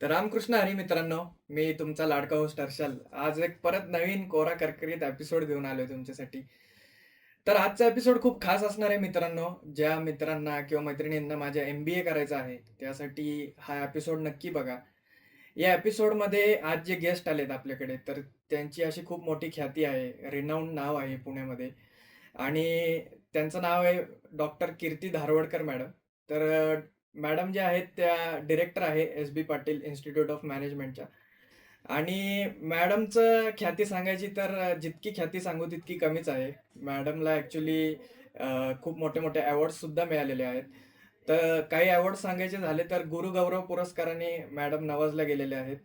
तर रामकृष्ण हरी मित्रांनो, मी तुमचा लाडका होस्ट हर्षल. आज एक परत नवीन कोरा करकरीत एपिसोड घेऊन आलोय तुमच्यासाठी. तर आजचा एपिसोड खूप खास असणार आहे मित्रांनो. ज्या मित्रांना किंवा मैत्रिणींना माझ्या MBA करायचं आहे, त्यासाठी हा एपिसोड नक्की बघा. या एपिसोडमध्ये आज जे गेस्ट आलेत आपल्याकडे, तर त्यांची अशी खूप मोठी ख्याती आहे, रिनाउंड नाव आहे पुण्यामध्ये आणि त्यांचं नाव आहे डॉक्टर कीर्ती धारवडकर मॅडम. तर मॅडम ज्या आहेत त्या डायरेक्टर आहे एस.बी. पाटील इन्स्टिट्यूट ऑफ मॅनेजमेंटच्या आणि मॅडमचं ख्याती सांगायची तर जितकी ख्याती सांगू तितकी कमीच आहे. मॅडमला ॲक्चुअली खूप मोठे-मोठे अवॉर्ड्ससुद्धा मिळालेले आहेत. तर काही अवॉर्ड सांगायचे झाले तर गुरुगौरव पुरस्काराने मॅडम नवाजल्या गेलेल्या आहेत.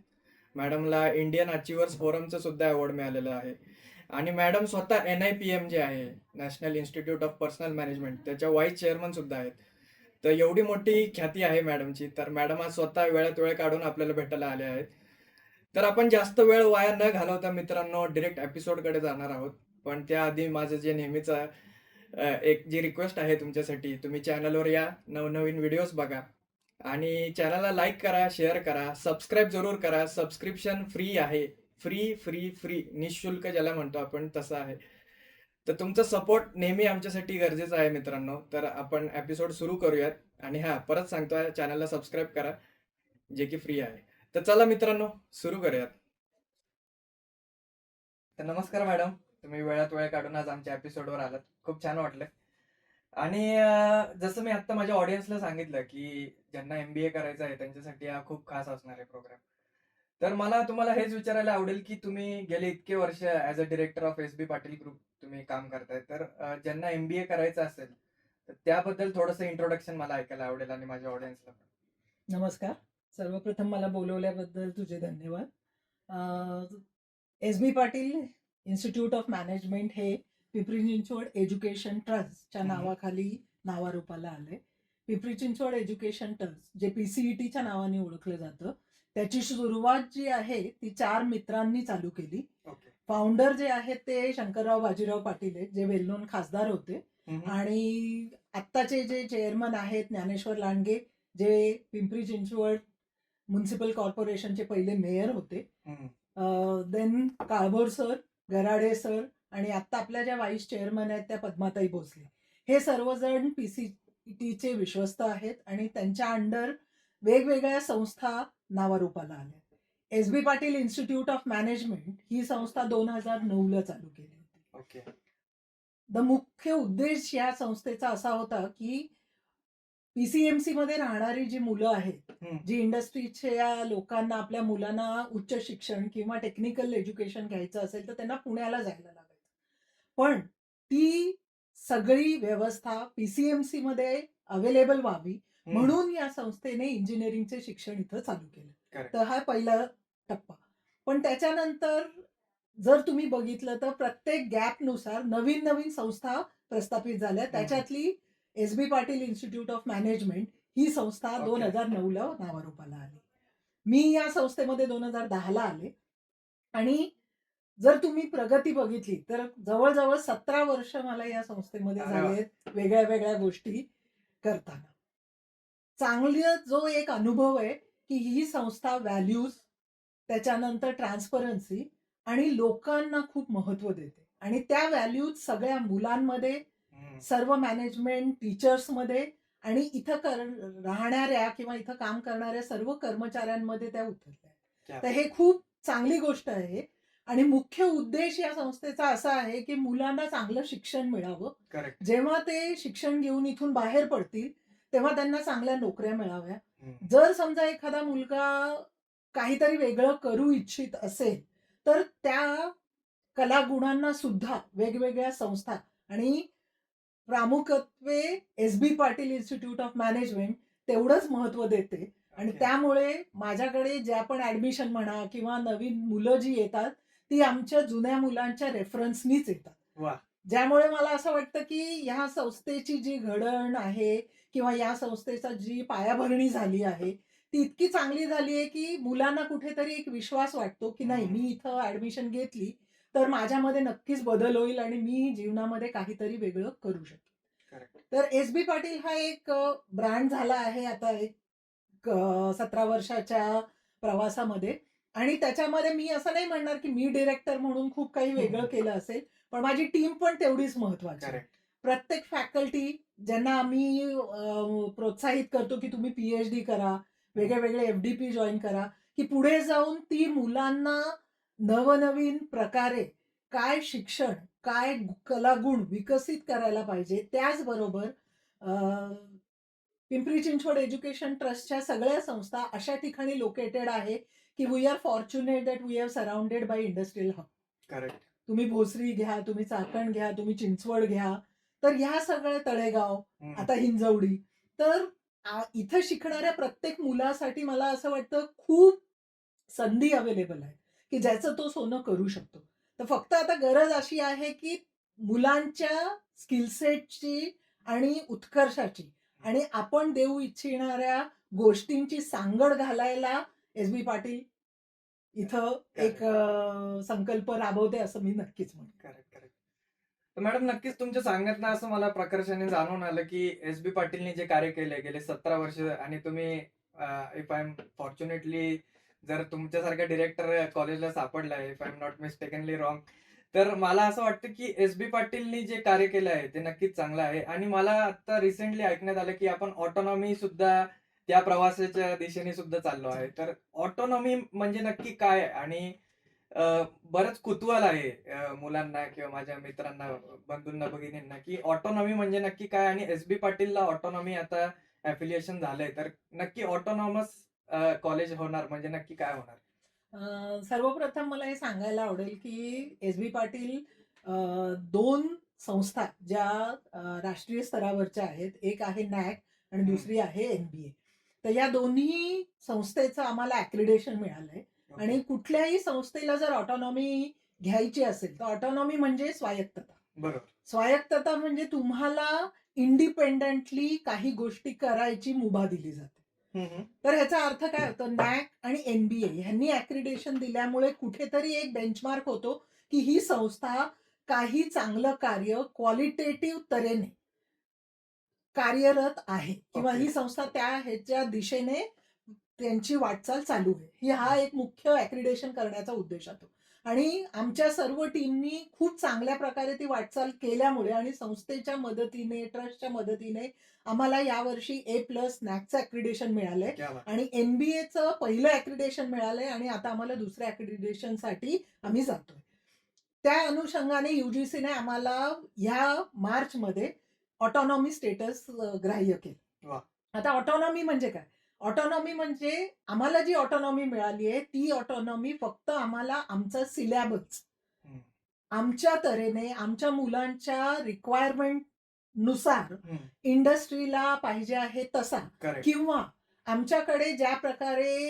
मॅडमला इंडियन अचिव्हर्स फोरमचं सुद्धा अवॉर्ड मिळालेलं आहे आणि मॅडम स्वतः NIPM जे आहे, national institute of personal management त्याच्या व्हाईस चेअरमन सुद्धा आहेत. तर एवढी मोठी ख्याती आहे मॅडमची. तर मॅडम आज स्वतः वेळात वेळ काढून आपल्याला भेटायला आल्या आहेत. तर आपण जास्त वेळ वाया न घालवता मित्रांनो डायरेक्ट एपिसोडकडे जाणार आहोत. पण त्याआधी माझं जे नेहमीचं एक जी रिक्वेस्ट आहे तुमच्यासाठी, तुम्ही चॅनलवर या, नवनवीन व्हिडिओज बघा आणि चॅनलला लाईक करा, शेअर करा, सबस्क्राईब जरूर करा. सबस्क्रिप्शन फ्री आहे. फ्री, फ्री, फ्री निःशुल्क ज्याला म्हणतो आपण तसं आहे. तर तुमचा सपोर्ट नेहमी आमच्यासाठी गरजेचा आहे मित्रांनो. तर आपण एपिसोड सुरू करूयात आणि हां, परत सांगतोय चॅनलला सबस्क्राईब करा, जे की फ्री आहे. तर चला मित्रांनो, सुरू करूयात. तर नमस्कार मॅडम. तुम्ही वेळात वेळ काढून आज आमच्या एपिसोडवर आलात. खूप छान वाटलं. आणि जसं मी आत्ता माझ्या ऑडियन्सला सांगितलं, की ज्यांना MBA करायचं आहे त्यांच्यासाठी हा खूप खास असणार आहे प्रोग्राम. तर मला तुम्हाला हेच विचारायला आवडेल, की तुम्ही गेले इतके वर्ष as a director of S.B.. Patil group तुम्ही काम करताय. तर ज्यांना MBA करायचं असेल, तर त्याबद्दल थोडंसं इंट्रोडक्शन मला ऐकायला आवडेल आणि माझ्या ऑडियन्सला पण. नमस्कार. सर्वप्रथम मला बोलवल्याबद्दल तुझे धन्यवाद. S.B.. Patil institute of management हे पिंपरी चिंचवड एज्युकेशन ट्रस्टच्या हं, हं. नावाखाली नावारूपाला आले. पिंपरी चिंचवड एज्युकेशन ट्रस्ट जे PCETच्या नावाने ओळखलं जातं, त्याची सुरुवात जी आहे ती 4 मित्रांनी चालू केली. ओके. फाउंडर जे आहेत ते शंकरराव बाजीराव पाटील आहेत, जे वेल नोन खासदार होते हं, हं. आणि आत्ताचे जे चेअरमन आहेत ज्ञानेश्वर लांडगे, जे पिंपरी चिंचवड म्युनिसिपल कॉर्पोरेशनचे पहिले मेयर होते. हं, then Kalbhor sir, Garade sir आणि आता आपल्या ज्या व्हाईस चेअरमन आहेत त्या पद्माताई भोसले. हे सर्वजण PCETचे विश्वस्त आहेत आणि त्यांच्या अंडर वेगवेगळ्या संस्था नावारूपाला आल्या. SB. Patil institute of management ही संस्था 2009ला चालू केली होती. ओके. मुख्य उद्देश या संस्थेचा असा होता, की PCMC मध्ये राहणारी जी मुलं आहेत, हं. जी इंडस्ट्रीच्या लोकांना, आपल्या मुलांना उच्च शिक्षण किंवा टेक्निकल एज्युकेशन घ्यायचं असेल, तर त्यांना पुण्याला जायला लागायचं. पण ती सगळी व्यवस्था PCMC मध्ये अवेलेबल व्हावी, हं. म्हणून या संस्थेने इंजिनिअरिंगचे शिक्षण इथं चालू केलं. करेक्ट. तर हा पहिला टप्पा. पण त्याच्यानंतर जर तुम्ही बघितलं तर प्रत्येक गॅपनुसार नवीन-नवीन संस्था प्रस्थापित झाल्या. हं, हं. त्याच्यातली SB. Patil institute of management ही संस्था ओके. 2009ला नावारूपाला आली. मी या संस्थेमध्ये 2010ला आले आणि जर तुम्ही प्रगती बघितली तर जवळ-जवळ 17 वर्ष मला या संस्थेमध्ये अरे वाह! झालेत, वेगळ्या-वेगळ्या गोष्टी करताना. चांगला जो एक अनुभव आहे, की ही संस्था व्हॅल्यूज, त्याच्यानंतर ट्रान्सपरन्सी आणि लोकांना खूप महत्त्व देते आणि त्या व्हॅल्यूज सगळ्या मुलांमध्ये, हं. सर्व मॅनेजमेंट टीचर्समध्ये आणि इथं राहणाऱ्या किंवा इथं काम करणाऱ्या सर्व कर्मचाऱ्यांमध्ये त्या उतरल्या. क्या तर बात हे है! खूप चांगली गोष्ट आहे आणि मुख्य उद्देश या संस्थेचा असा आहे, की मुलांना चांगलं शिक्षण मिळावं. करेक्ट. जेव्हा ते शिक्षण घेऊन इथून बाहेर पडतील, तेव्हा त्यांना चांगल्या नोकऱ्या मिळाव्या. हं. जर समजा एखादा मुलगा काहीतरी वेगळं करू इच्छित असेल, तर त्या कलागुणांना सुद्धा वेगवेगळ्या संस्था आणि प्रामुख्यत्वे SB. Patil institute of management तेवढंच महत्त्व देते आणि ओके. त्यामुळे माझ्याकडे ज्या पण ॲडमिशन म्हणा किंवा नवीन मुलं जी येतात, ती आमच्या जुन्या मुलांच्या रेफरन्सनीच येतात. वाह! ज्यामुळे मला असं वाटतं, की ह्या संस्थेची जी घडण आहे किंवा या संस्थेचा जी पायाभरणी झाली आहे, ती इतकी चांगली झाली आहे, की मुलांना कुठेतरी एक विश्वास वाटतो, की नाही, हं. मी इथं ॲडमिशन घेतली, तर माझ्यामध्ये नक्कीच बदल होईल आणि मी जीवनामध्ये काहीतरी वेगळं करू शकेन. करेक्ट. तर एस.बी. पाटील हा एक ब्रँड झाला आहे आता एक 17 वर्षाच्या प्रवासामध्ये. आणि त्याच्यामध्ये मी असं नाही म्हणणार की मी डिरेक्टर म्हणून खूप काही वेगळं केलं असेल, पण माझी टीम पण तेवढीच महत्वाची आहे. करेक्ट. प्रत्येक फॅकल्टी ज्यांना आम्ही प्रोत्साहित करतो की तुम्ही पीएचडी करा, वेगळे एफडीपी जॉईन करा, की पुढे जाऊन ती मुलांना नवनवीन प्रकारे काय शिक्षण, काय कलागुण विकसित करायला पाहिजे. त्याचबरोबर पिंपरी चिंचवड एज्युकेशन ट्रस्टच्या सगळ्या संस्था अशा ठिकाणी लोकेटेड आहे, की we are fortunate that we are surrounded by industrial hub. Correct. तुम्ही भोसरी घ्या, तुम्ही चाकण घ्या, तुम्ही चिंचवड घ्या, तर ह्या सगळ्या तळेगाव, आता हिंजवडी. तर इथं शिकणाऱ्या प्रत्येक मुलासाठी मला असं वाटतं खूप संधी अवेलेबल आहे, की ज्याचं तो सोनं करू शकतो. तर फक्त आता गरज अशी आहे, की मुलांच्या स्किलसेटची आणि उत्कर्षाची आणि आपण देऊ इच्छिणाऱ्या गोष्टींची सांगड घालायला एस.बी. पाटील इथं एक संकल्प राबवते असं मी नक्कीच म्हणेन. Correct, correct. तर मॅडम नक्कीच तुमच्या सांगण्यातनं असं मला प्रकर्षाने जाणून आलं, की एस.बी. पाटीलनी जे कार्य केले गेले 17 वर्ष आणि तुम्ही इफ आय एम फॉर्च्युनेटली जर तुमच्यासारखा डिरेक्टर कॉलेजला सापडला if I am not mistakenly wrong, तर मला असं वाटतं, की एस.बी. पाटीलनी जे कार्य केलं आहे ते नक्कीच चांगलं आहे. आणि मला आता रिसेंटली ऐकण्यात आलं, की आपण ऑटोनॉमी सुद्धा त्या प्रवासाच्या दिशेने सुद्धा चाललो आहे. तर ऑटोनॉमी म्हणजे नक्की काय? आणि अ, बरंच कुतूहल आहे मुलांना किंवा माझ्या मित्रांना, बंधूंना, भगिनींना, की ऑटोनॉमी म्हणजे नक्की काय? आणि एस.बी. पाटीलला ऑटोनॉमी आता ॲफिलिएशन झालंय, तर नक्की ऑटोनॉमस कॉलेज होणार म्हणजे नक्की काय होणार? सर्वप्रथम मला हे सांगायला आवडेल, की एस.बी. पाटील 2 संस्था ज्या राष्ट्रीय स्तरावरच्या आहेत. एक आहे नॅक आणि दुसरी आहे एन-बी-ए. तर या दोन्ही संस्थेचं आम्हाला ॲक्रिडेशन मिळालंय आणि ओके. कुठल्याही संस्थेला जर ऑटोनॉमी घ्यायची असेल, तर ऑटोनॉमी म्हणजे स्वायत्तता. बरोबर. स्वायत्तता म्हणजे तुम्हाला इंडिपेंडेंटली काही गोष्टी करायची मुभा दिली जाते. हं, हं. तर ह्याचा अर्थ काय होतो? नॅक आणि एन-बी-ए ह्यांनी ॲक्रिडेशन दिल्यामुळे कुठेतरी एक बेंचमार्क होतो, की ही संस्था काही चांगलं कार्य क्वालिटेटिव्ह तऱ्हेने कार्यरत आहे किंवा ओके. ही संस्था त्या ह्याच्या दिशेने त्यांची वाटचाल चालू आहे. हा एक मुख्य ॲक्रिडेशन करण्याचा उद्देश होतो. आणि आमच्या सर्व टीमनी खूप चांगल्या प्रकारे ती वाटचाल केल्यामुळे आणि संस्थेच्या मदतीने, ट्रस्टच्या मदतीने आम्हाला यावर्षी A+ नॅकचं ॲक्रिडेशन मिळालंय क्या बात! आणि एन-बी-एचं पहिलं ॲक्रिडेशन मिळालंय आणि आता आम्हाला दुसऱ्या ॲक्रिडेशनसाठी आम्ही जातोय. त्या अनुषंगाने यूजीसीने आम्हाला ह्या मार्चमध्ये ऑटोनॉमी स्टेटस ग्राह्य केलं. वाह! आता ऑटोनॉमी म्हणजे काय? ऑटोनॉमी म्हणजे आम्हाला जी ऑटोनॉमी मिळाली आहे, ती ऑटोनॉमी फक्त आम्हाला आमचा सिलॅबस हं, आमच्या तऱ्हेने, आमच्या मुलांच्या रिक्वायरमेंटनुसार हं. इंडस्ट्रीला पाहिजे आहे तसा करेक्ट. किंवा आमच्याकडे ज्या प्रकारे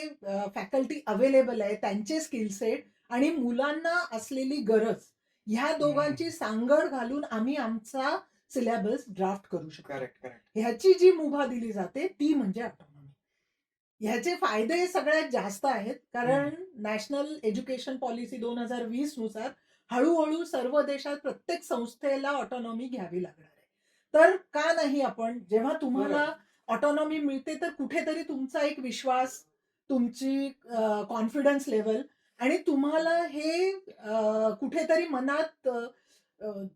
फॅकल्टी अवेलेबल आहे, त्यांचे स्किल सेट आणि मुलांना असलेली गरज, ह्या दोघांची सांगड घालून आम्ही आमचा सिलॅबस ड्राफ्ट करू शकतो. Correct, correct. ह्याची जी मुभा दिली जाते ती म्हणजे ऑटोनॉमी. ह्याचे फायदे सगळ्यात जास्त आहेत कारण नॅशनल एज्युकेशन पॉलिसी 2020 नुसार हळू-हळू सर्व देशात प्रत्येक संस्थेला ऑटोनॉमी घ्यावी लागणार आहे. तर का नाही आपण जेव्हा तुम्हाला बरोबर. ऑटोनॉमी मिळते तर कुठेतरी तुमचा एक विश्वास, तुमची कॉन्फिडन्स लेव्हल आणि तुम्हाला हे कुठेतरी मनात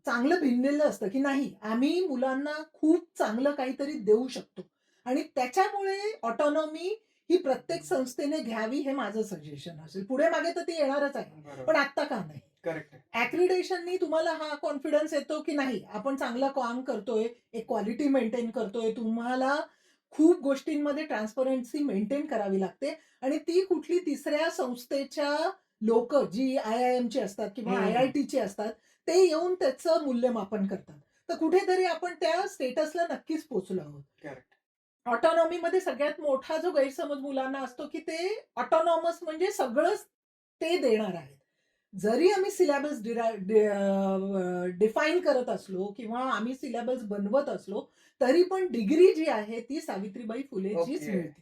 चांगलं भिनलेलं असतं, की नाही आम्ही मुलांना खूप चांगलं काहीतरी देऊ शकतो आणि त्याच्यामुळे ऑटोनॉमी ही प्रत्येक संस्थेने घ्यावी हे माझं सजेशन असेल. पुढे मागे तर ती येणारच आहे. बरोबर. पण आत्ता का नाही? करेक्ट. ॲक्रिडेशननी तुम्हाला हा कॉन्फिडन्स येतो, की नाही आपण चांगलं काम करतोय, एक क्वालिटी मेंटेन करतोय. तुम्हाला खूप गोष्टींमध्ये ट्रान्सपरन्सी मेंटेन करावी लागते आणि ती कुठली तिसऱ्या संस्थेच्या लोकं जी आय-आय-एमची असतात किंवा आय-आय-टीची असतात, ते येऊन त्याचं मूल्यमापन करतात. तर कुठेतरी आपण त्या स्टेटसला नक्कीच पोहोचलो आहोत. करेक्ट. ऑटोनॉमीमध्ये सगळ्यात मोठा जो गैरसमज मुलांना असतो, की ते ऑटोनॉमस म्हणजे सगळंच ते देणार आहेत. जरी आम्ही सिलॅबस डिफाईन करत असलो किंवा आम्ही सिलॅबस बनवत असलो, तरी पण डिग्री जी आहे ती सावित्रीबाई फुलेचीच ओके. मिळते.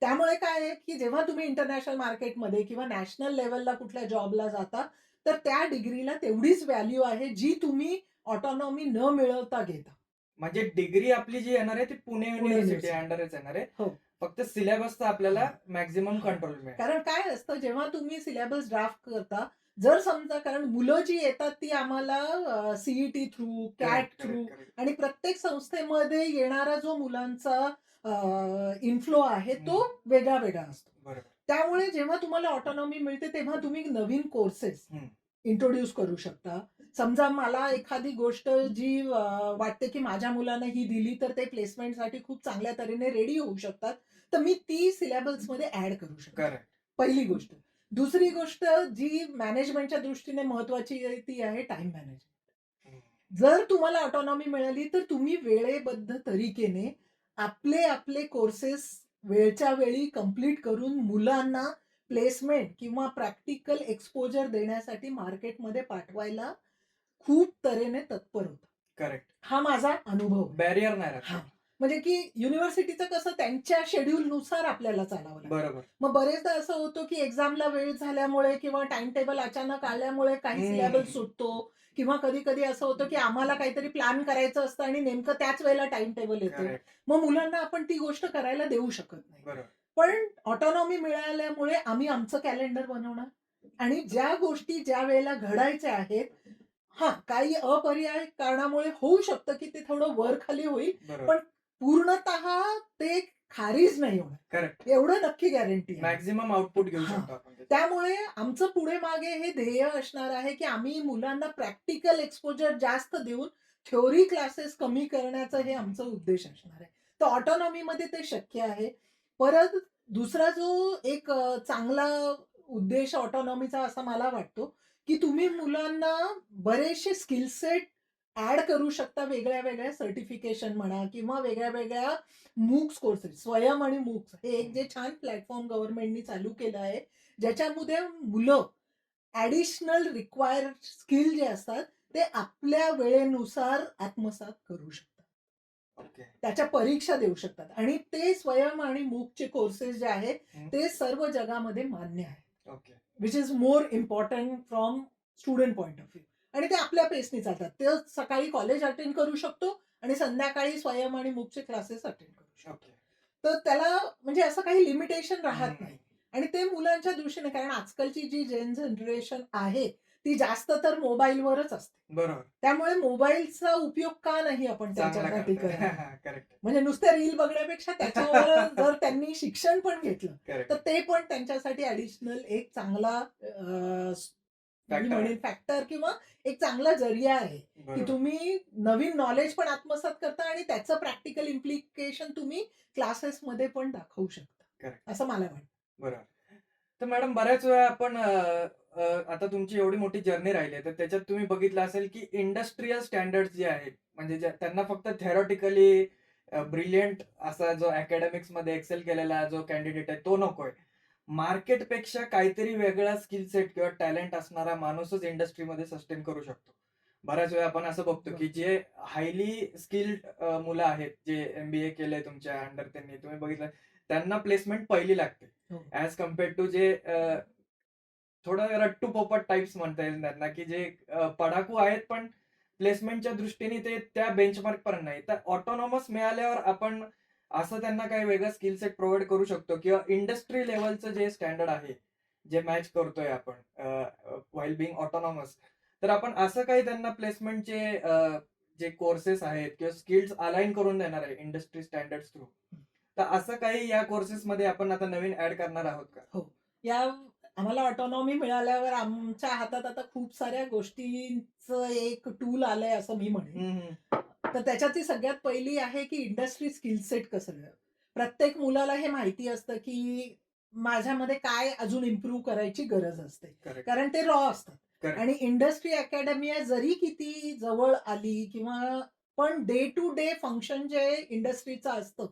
त्यामुळे काय आहे, की जेव्हा तुम्ही इंटरनॅशनल मार्केटमध्ये किंवा नॅशनल लेव्हलला कुठल्या जॉबला जाता, तर त्या डिग्रीला तेवढीच व्हॅल्यू आहे, जी तुम्ही ऑटोनॉमी न मिळवता घेता. म्हणजे डिग्री आपली जी येणार आहे ती पुणे पुणे युनिव्हर्सिटी युनिव्हर्सिटी. अंडरच येणार आहे. हो. फक्त सिलेबसचा आपल्याला मॅक्झिमम कंट्रोल मिळेल. कारण काय असतं, जेव्हा तुम्ही सिलेबस ड्राफ्ट करता, जर समजा, कारण मुलं जी येतात ती आम्हाला सीईटी थ्रू, कॅट थ्रू आणि प्रत्येक संस्थेमध्ये येणारा जो मुलांचा इन्फ्लो आहे तो वेगळा वेगळा असतो. बरोबर. त्यामुळे जेव्हा तुम्हाला ऑटोनॉमी मिळते तेव्हा तुम्ही नवीन कोर्सेस इंट्रोड्यूस करू शकता. समजा मला एखादी गोष्ट जी वाटते की माझ्या मुलांना ही दिली तर ते प्लेसमेंटसाठी खूप चांगल्या तऱ्हेने रेडी होऊ शकतात, तर मी ती सिलेबसमध्ये ऍड करू शकते. करेक्ट. पहिली गोष्ट. दुसरी गोष्ट जी मॅनेजमेंटच्या दृष्टीने महत्वाची आहे ती आहे टाइम मॅनेजमेंट. जर तुम्हाला ऑटोनॉमी मिळाली तर तुम्ही वेळेबद्ध तरीकेने आपले कोर्सेस वेळच्या वेळी कंप्लीट करून मुलांना प्लेसमेंट किंवा प्रॅक्टिकल एक्सपोजर देण्यासाठी मार्केटमध्ये पाठवायला खूप तऱ्हेने तत्पर होतं. करेक्ट. हा माझा अनुभव आहे. बॅरियर नाही हा. राहत. म्हणजे की युनिव्हर्सिटीचं कसं त्यांच्या शेड्यूल नुसार आपल्याला चालावं लागतं. बरोबर. मग बरेचदा असं होतं की एक्झामला वेळ झाल्यामुळे किंवा टाइम टेबल अचानक आल्यामुळे काही सिलेबस सुटतो किंवा कधी कधी असं होतं की आम्हाला काहीतरी प्लॅन करायचं असतं आणि नेमकं त्याच वेळेला टाइम टेबल येतं. करेक्ट. मग मुलांना आपण ती गोष्ट करायला देऊ शकत नाही. बरोबर. पण ऑटोनॉमी मिळाल्यामुळे आम्ही आमचं कॅलेंडर बनवणार आणि ज्या गोष्टी ज्या वेळेला घडायच्या आहेत, काही अपरिहार्य कारणामुळे होऊ शकतं की ते थोडं वर खाली होईल, बरोबर. पण पूर्णतः ते खारीज नाही होणार, करेक्ट. एवढं नक्की गॅरंटी आहे. मॅक्झिमम आउटपुट घेऊ हा. शकतो आपण त्याच्यात. त्यामुळे आमचं पुढे मागे हे ध्येय असणार आहे की आम्ही मुलांना प्रॅक्टिकल एक्सपोजर जास्त देऊन थ्योरी क्लासेस कमी करण्याचा हे आमचा उद्देश असणार आहे. तर ऑटोनॉमीमध्ये ते शक्य आहे. परत दुसरा जो एक चांगला उद्देश ऑटोनॉमीचा असा मला वाटतो की तुम्ही मुलांना बरेचसे स्किल सेट ऍड करू शकता, वेगळ्या वेगळ्या सर्टिफिकेशन म्हणा किंवा वेगळ्या वेगळ्या मूक्स कोर्सेस, स्वयं आणि मूक्स हे एक जे छान प्लॅटफॉर्म गव्हर्नमेंटनी चालू केलं आहे, ज्याच्यामध्ये मुलं ऍडिशनल रिक्वायर्ड स्किल जे असतात ते आपल्या वेळेनुसार आत्मसात करू शकतात. ओके. त्याच्या परीक्षा देऊ शकतात आणि ते स्वयं आणि मूकचे कोर्सेस जे आहेत ते सर्व जगामध्ये मान्य आहे. Okay. Which is more important from student point of view. आणि ते आपल्या पेसने चालतात. ते सकाळी कॉलेज अटेंड करू शकतो आणि संध्याकाळी स्वयं आणि मूकचे क्लासेस अटेंड करू शकतो. ओके. तर त्याला म्हणजे असं काही लिमिटेशन राहत नाही. आणि ते मुलांच्या दृष्टीने, कारण आजकालची जी जनरेशन आहे ती जास्त तर मोबाईलवरच असते. बरोबर. त्यामुळे मोबाईलचा उपयोग का नाही आपण त्यांच्यासाठी करायला? करेक्ट. म्हणजे नुसते रील बघण्यापेक्षा त्याच्यावर जर त्यांनी शिक्षण पण घेतलं तर ते पण त्यांच्यासाठी ऍडिशनल एक चांगला फॅक्टर किंवा एक चांगला जरिया आहे की तुम्ही नवीन नॉलेज पण आत्मसात करता आणि त्याचं प्रॅक्टिकल इम्प्लिकेशन तुम्ही क्लासेसमध्ये पण दाखवू शकता, असं मला वाटतं. बरोबर. तर मॅडम, बऱ्याच वेळा आपण आता तुमची एवढी मोठी जर्नी राहिली आहे तर त्याच्यात तुम्ही बघितलं असेल की इंडस्ट्रियल स्टँडर्ड्स जे आहेत, म्हणजे त्यांना फक्त थेरॉटिकली ब्रिलियंट असा जो अकॅडमिक्स मध्ये एक्सेल केलेला जो कॅन्डिडेट आहे तो नकोय. मार्केटपेक्षा काहीतरी वेगळा स्किल सेट किंवा टॅलेंट असणारा माणूसच इंडस्ट्रीमध्ये सस्टेन करू शकतो. बऱ्याच वेळा आपण असं बघतो की जे हायली स्किल्ड मुलं आहेत, जे MBA केलंय तुमच्या अंडर, त्यांनी तुम्ही बघितलं त्यांना प्लेसमेंट पहिली लागते ऍज कम्पेअर टू जे थोडं रट्टू पोपट टाइप्स म्हणता येईल त्यांना, की जे पडाकू आहेत पण प्लेसमेंटच्या दृष्टीने ते त्या बेंचमार्क पर्यंत नाही. तर ऑटोनॉमस मिळाल्यावर आपण असं त्यांना काही वेगळं स्किल सेट प्रोव्हाइड करू शकतो किंवा इंडस्ट्री लेवलचं जे स्टँडर्ड आहे जे मॅच करतोय आपण व्हाईल बिंग ऑटोनॉमस, तर आपण असं काही त्यांना प्लेसमेंटचे जे कोर्सेस आहेत किंवा स्किल्स अलाइन करून देणार आहे इंडस्ट्री स्टँडर्ड थ्रू, तर असं काही या कोर्सेस मध्ये आपण आता नवीन ऍड करणार आहोत का? हो. आम्हाला ऑटोनॉमी मिळाल्यावर आमच्या हातात आता खूप साऱ्या गोष्टींचं एक टूल आलंय असं मी म्हणेन. तर त्याच्यातली सगळ्यात पहिली आहे की इंडस्ट्री स्किल सेट कसं. प्रत्येक मुलाला हे माहिती असतं की माझ्यामध्ये काय अजून इम्प्रूव्ह करायची गरज असते, कारण ते रॉ असतात. आणि इंडस्ट्री अकॅडमी जरी किती जवळ आली किंवा पण डे टू डे फंक्शन जे इंडस्ट्रीचं असतं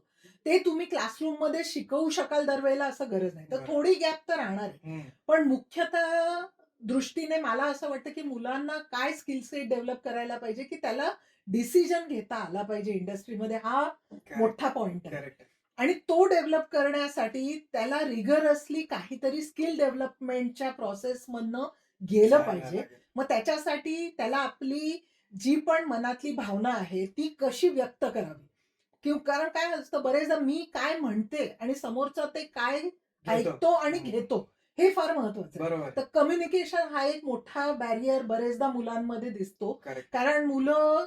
ते तुम्ही क्लासरूम मध्ये शिकवू शकाल दरवेळेला असं गरज नाही. तर थोडी गॅप तर राहणार आहे. पण मुख्यतः दृष्टीने मला असं वाटतं की मुलांना काय स्किल सेट डेव्हलप करायला पाहिजे की त्याला डिसिजन घेता आला पाहिजे इंडस्ट्रीमध्ये, हा मोठा पॉइंट आहे. आणि तो डेव्हलप करण्यासाठी त्याला रिगरसली काहीतरी स्किल डेव्हलपमेंटच्या प्रोसेस मधनं गेलं पाहिजे. मग त्याच्यासाठी त्याला आपली जी पण मनातली भावना आहे ती कशी व्यक्त करावी, कारण काय असतं बरेचदा मी काय म्हणते आणि समोरचा ते काय घेतो. ऐकतो आणि घेतो हे फार महत्वाचं आहे. बरोबर. तर कम्युनिकेशन हा एक मोठा बॅरियर बरेचदा मुलांमध्ये दिसतो. करेक्ट. कारण मुलं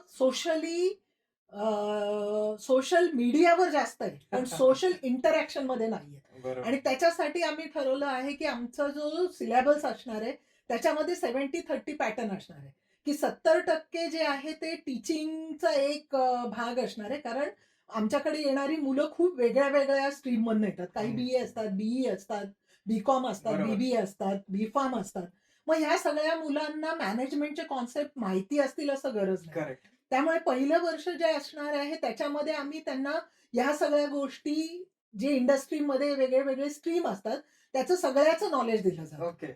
सोशल मीडियावर जास्त आहे पण सोशल इंटरॅक्शन मध्ये नाहीये. बरोबर. आणि त्याच्यासाठी आम्ही ठरवलं आहे की आमचा जो सिलेबस असणार आहे त्याच्यामध्ये 70-30 पॅटर्न असणार आहे. की 70% जे आहे ते टीचिंगचा एक भाग असणार आहे. कारण आमच्याकडे येणारी मुलं खूप वेगळ्या वेगळ्या स्ट्रीम मधून येतात. काही बीए असतात, बीई असतात, बीकॉम असतात, बरोबर. बीबीए असतात, बीफार्म असतात. मग ह्या सगळ्या मुलांना मॅनेजमेंटचे कॉन्सेप्ट माहिती असतील असं गरज नाही. करेक्ट. त्यामुळे पहिलं वर्ष जे असणार आहे त्याच्यामध्ये आम्ही त्यांना ह्या सगळ्या गोष्टी जे इंडस्ट्रीमध्ये वेगळे वेगळे स्ट्रीम असतात त्याचं सगळ्याचं नॉलेज दिलं जातं. ओके.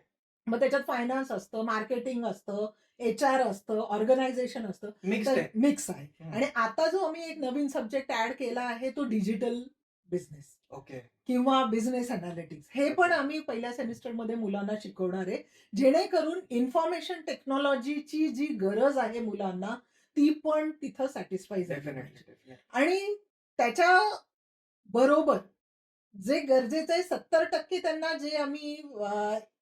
मग त्याच्यात फायनान्स असतं, मार्केटिंग असतं, HR असतं, ऑर्गनायझेशन असतं. मिक्स्ड तर आहे. मिक्स आहे. आणि आता जो आम्ही एक नवीन सब्जेक्ट ऍड केला आहे तो डिजिटल बिझनेस ओके. किंवा बिझनेस अनालिटिक्स हे पण आम्ही पहिल्या सेमिस्टरमध्ये मुलांना शिकवणार आहे. जेणेकरून इन्फॉर्मेशन टेक्नॉलॉजीची जी गरज आहे मुलांना ती पण तिथं सॅटिस्फाय झाली पाहिजे. डेफिनेटली. आणि त्याच्या बरोबर जे गरजेचं आहे 70% त्यांना जे आम्ही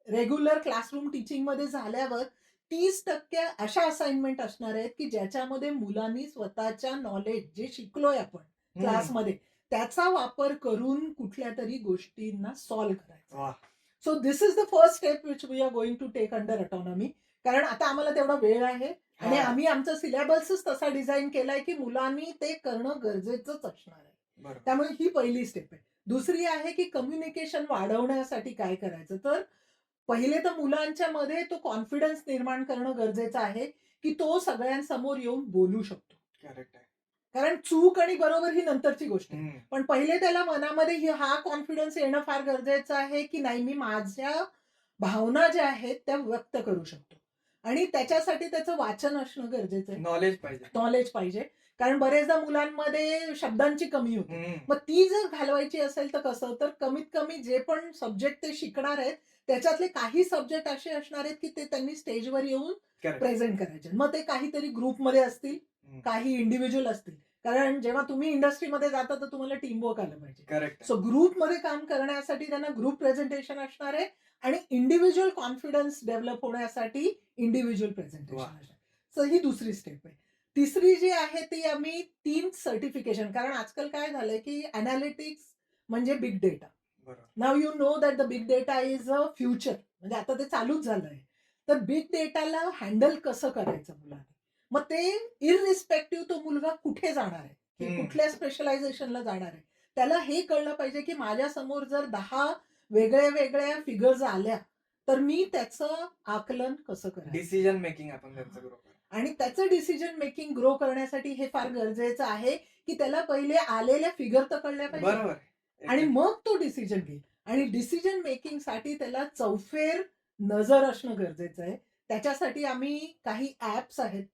रेग्युलर क्लासरूम टीचिंग मध्ये झाल्यावर 30% अशा असाइनमेंट असणार आहेत की ज्याच्यामध्ये मुलांनी स्वतःच्या नॉलेज जे शिकलोय आपण क्लासमध्ये त्याचा वापर करून कुठल्या तरी गोष्टींना सॉल्व्ह करायचा. वाह. So this is the first step which we are going to take under autonomy. कारण आता आम्हाला तेवढा वेळ आहे आणि हा. आम्ही आमचा सिलेबसच तसा डिझाईन केलाय की मुलांनी ते करणं गरजेचंच असणार आहे. बरोबर. त्यामुळे ही पहिली स्टेप आहे. दुसरी आहे की कम्युनिकेशन वाढवण्यासाठी काय करायचं. तर पहिले तर मुलांच्या मध्ये तो कॉन्फिडन्स निर्माण करणं गरजेचं आहे की तो सगळ्यांसमोर येऊन बोलू शकतो. करेक्ट आहे. कारण चूक आणि बरोबर ही नंतरची गोष्ट आहे. हम्म. पण पहिले त्याला मनामध्ये हा कॉन्फिडन्स येणं फार गरजेचं आहे की नाही मी माझ्या भावना ज्या आहेत त्या व्यक्त करू शकतो. आणि त्याच्यासाठी त्याचं वाचन असणं गरजेचं आहे. नॉलेज पाहिजे. कारण बरेचदा मुलांमध्ये शब्दांची कमी होते. मग ती जर घालवायची असेल तर कसं. तर कमीत कमी जे पण सब्जेक्ट ते शिकणार आहेत त्याच्यातले काही सब्जेक्ट असे असणार आहेत की ते त्यांनी स्टेजवर येऊन करेक्ट. प्रेझेंट करायचे. मग ते काहीतरी ग्रुपमध्ये असतील, काही इंडिव्हिज्युअल असतील. कारण जेव्हा तुम्ही इंडस्ट्रीमध्ये जाता तर तुम्हाला टीमवर्क आलं पाहिजे. करेक्ट. सो ग्रुपमध्ये काम करण्यासाठी त्यांना ग्रुप प्रेझेंटेशन असणार आहे आणि इंडिव्हिज्युअल कॉन्फिडन्स डेव्हलप होण्यासाठी इंडिव्हिज्युअल प्रेझेंटेशन वाह. असणार. सो ही दुसरी स्टेप आहे. तिसरी जी आहे ती आम्ही 3 सर्टिफिकेशन. कारण आजकाल काय झालंय की अनालिटिक्स म्हणजे बिग डेटा. बरोबर. Now you know that the big data is a future. म्हणजे आता ते चालूच झालंय. तर बिग डेटाला हँडल कसं करायचं मुलांनी. मग ते इररिस्पेक्टिव्ह तो मुलगा कुठे जाणार आहे की कुठल्या स्पेशलायझेशनला जाणार आहे त्याला हे कळलं पाहिजे की माझ्या समोर जर 10 वेगळ्या वेगळ्या फिगर्स आल्या तर मी त्याचं आकलन कसं करायचं. डिसिजन मेकिंग आपण त्यांचं ग्रुप. आणि त्याचं डिसिजन मेकिंग ग्रो करण्यासाठी हे फार गरजेचं आहे की त्याला पहिले आलेल्या फिगर तर कळल्या पाहिजे. बरोबर. आणि मग तो डिसिजन घेईल. आणि डिसिजन मेकिंग साठी त्याला चौफेर नजर असणं गरजेचं आहे. त्याच्यासाठी आम्ही काही ऍप्स आहेत,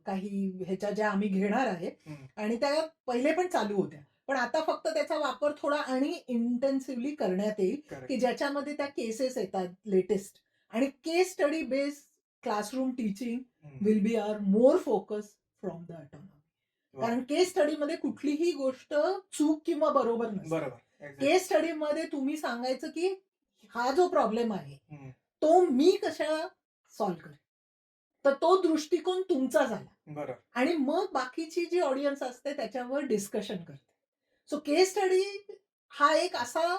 काही ह्याच्या ज्या आम्ही घेणार आहे आणि त्या पहिले पण चालू होत्या. पण आता फक्त त्याचा वापर थोडा आणि इंटेन्सिव्हली करण्यात येईल की ज्याच्यामध्ये त्या केसेस येतात लेटेस्ट. आणि case study based classroom teaching will be our more focus from the autonomy. कारण केस स्टडी मध्ये कुठलीही गोष्ट चूक किंवा बरोबर नसते. बरोबर. केस स्टडी मध्ये तुम्ही सांगायचं की हा जो प्रॉब्लेम आहे तो मी कशा सॉल्व्ह करेन. तर तो दृष्टिकोन तुमचा झाला. बरोबर. आणि मग बाकीची जी ऑडियन्स असते त्याच्यावर डिस्कशन करते. सो केस स्टडी हा एक असा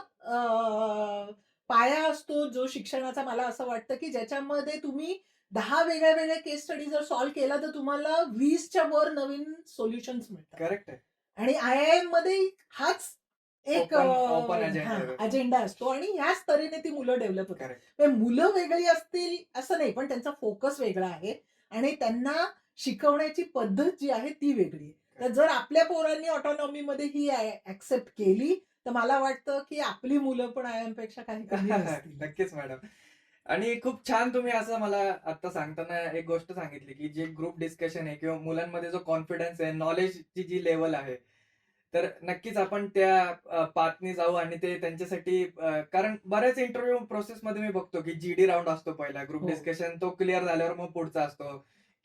पाया असतो जो शिक्षणाचा मला असं वाटतं की ज्याच्यामध्ये तुम्ही 10 वेगळ्या वेगळ्या केस स्टडी जर सॉल्व्ह केला तर तुम्हाला 20च्या वर नवीन सोल्युशन्स मिळतात. करेक्ट आहे. आणि IIM मध्ये हाच एक ओपन अजेंडा. अजेंडा असतो आणि ह्याच तऱ्हेने ती मुलं डेव्हलप होतात. करेक्ट. म्हणजे मुलं वेगळी असतील असं नाही पण त्यांचा फोकस वेगळा आहे आणि त्यांना शिकवण्याची पद्धत जी आहे ती वेगळी आहे. तर जर आपल्या पोरांनी ऑटोनॉमीमध्ये ही ऍक्सेप्ट केली तर मला वाटतं की आपली मुलं पण IIM पेक्षा काही कमी नसतील. नक्कीच मॅडम. आणि खूप छान तुम्ही असं मला आता सांगताना एक गोष्ट सांगितली की जे ग्रुप डिस्कशन आहे किंवा मुलांमध्ये जो कॉन्फिडन्स आहे, नॉलेजची जी लेवल आहे, तर नक्कीच आपण त्या पाथनी जाऊ आणि ते त्यांच्यासाठी कारण बऱ्याच इंटरव्ह्यू प्रोसेसमध्ये मी बघतो की GD राऊंड असतो पहिला, ग्रुप हो. डिस्कशन तो क्लिअर झाल्यावर मग पुढचा असतो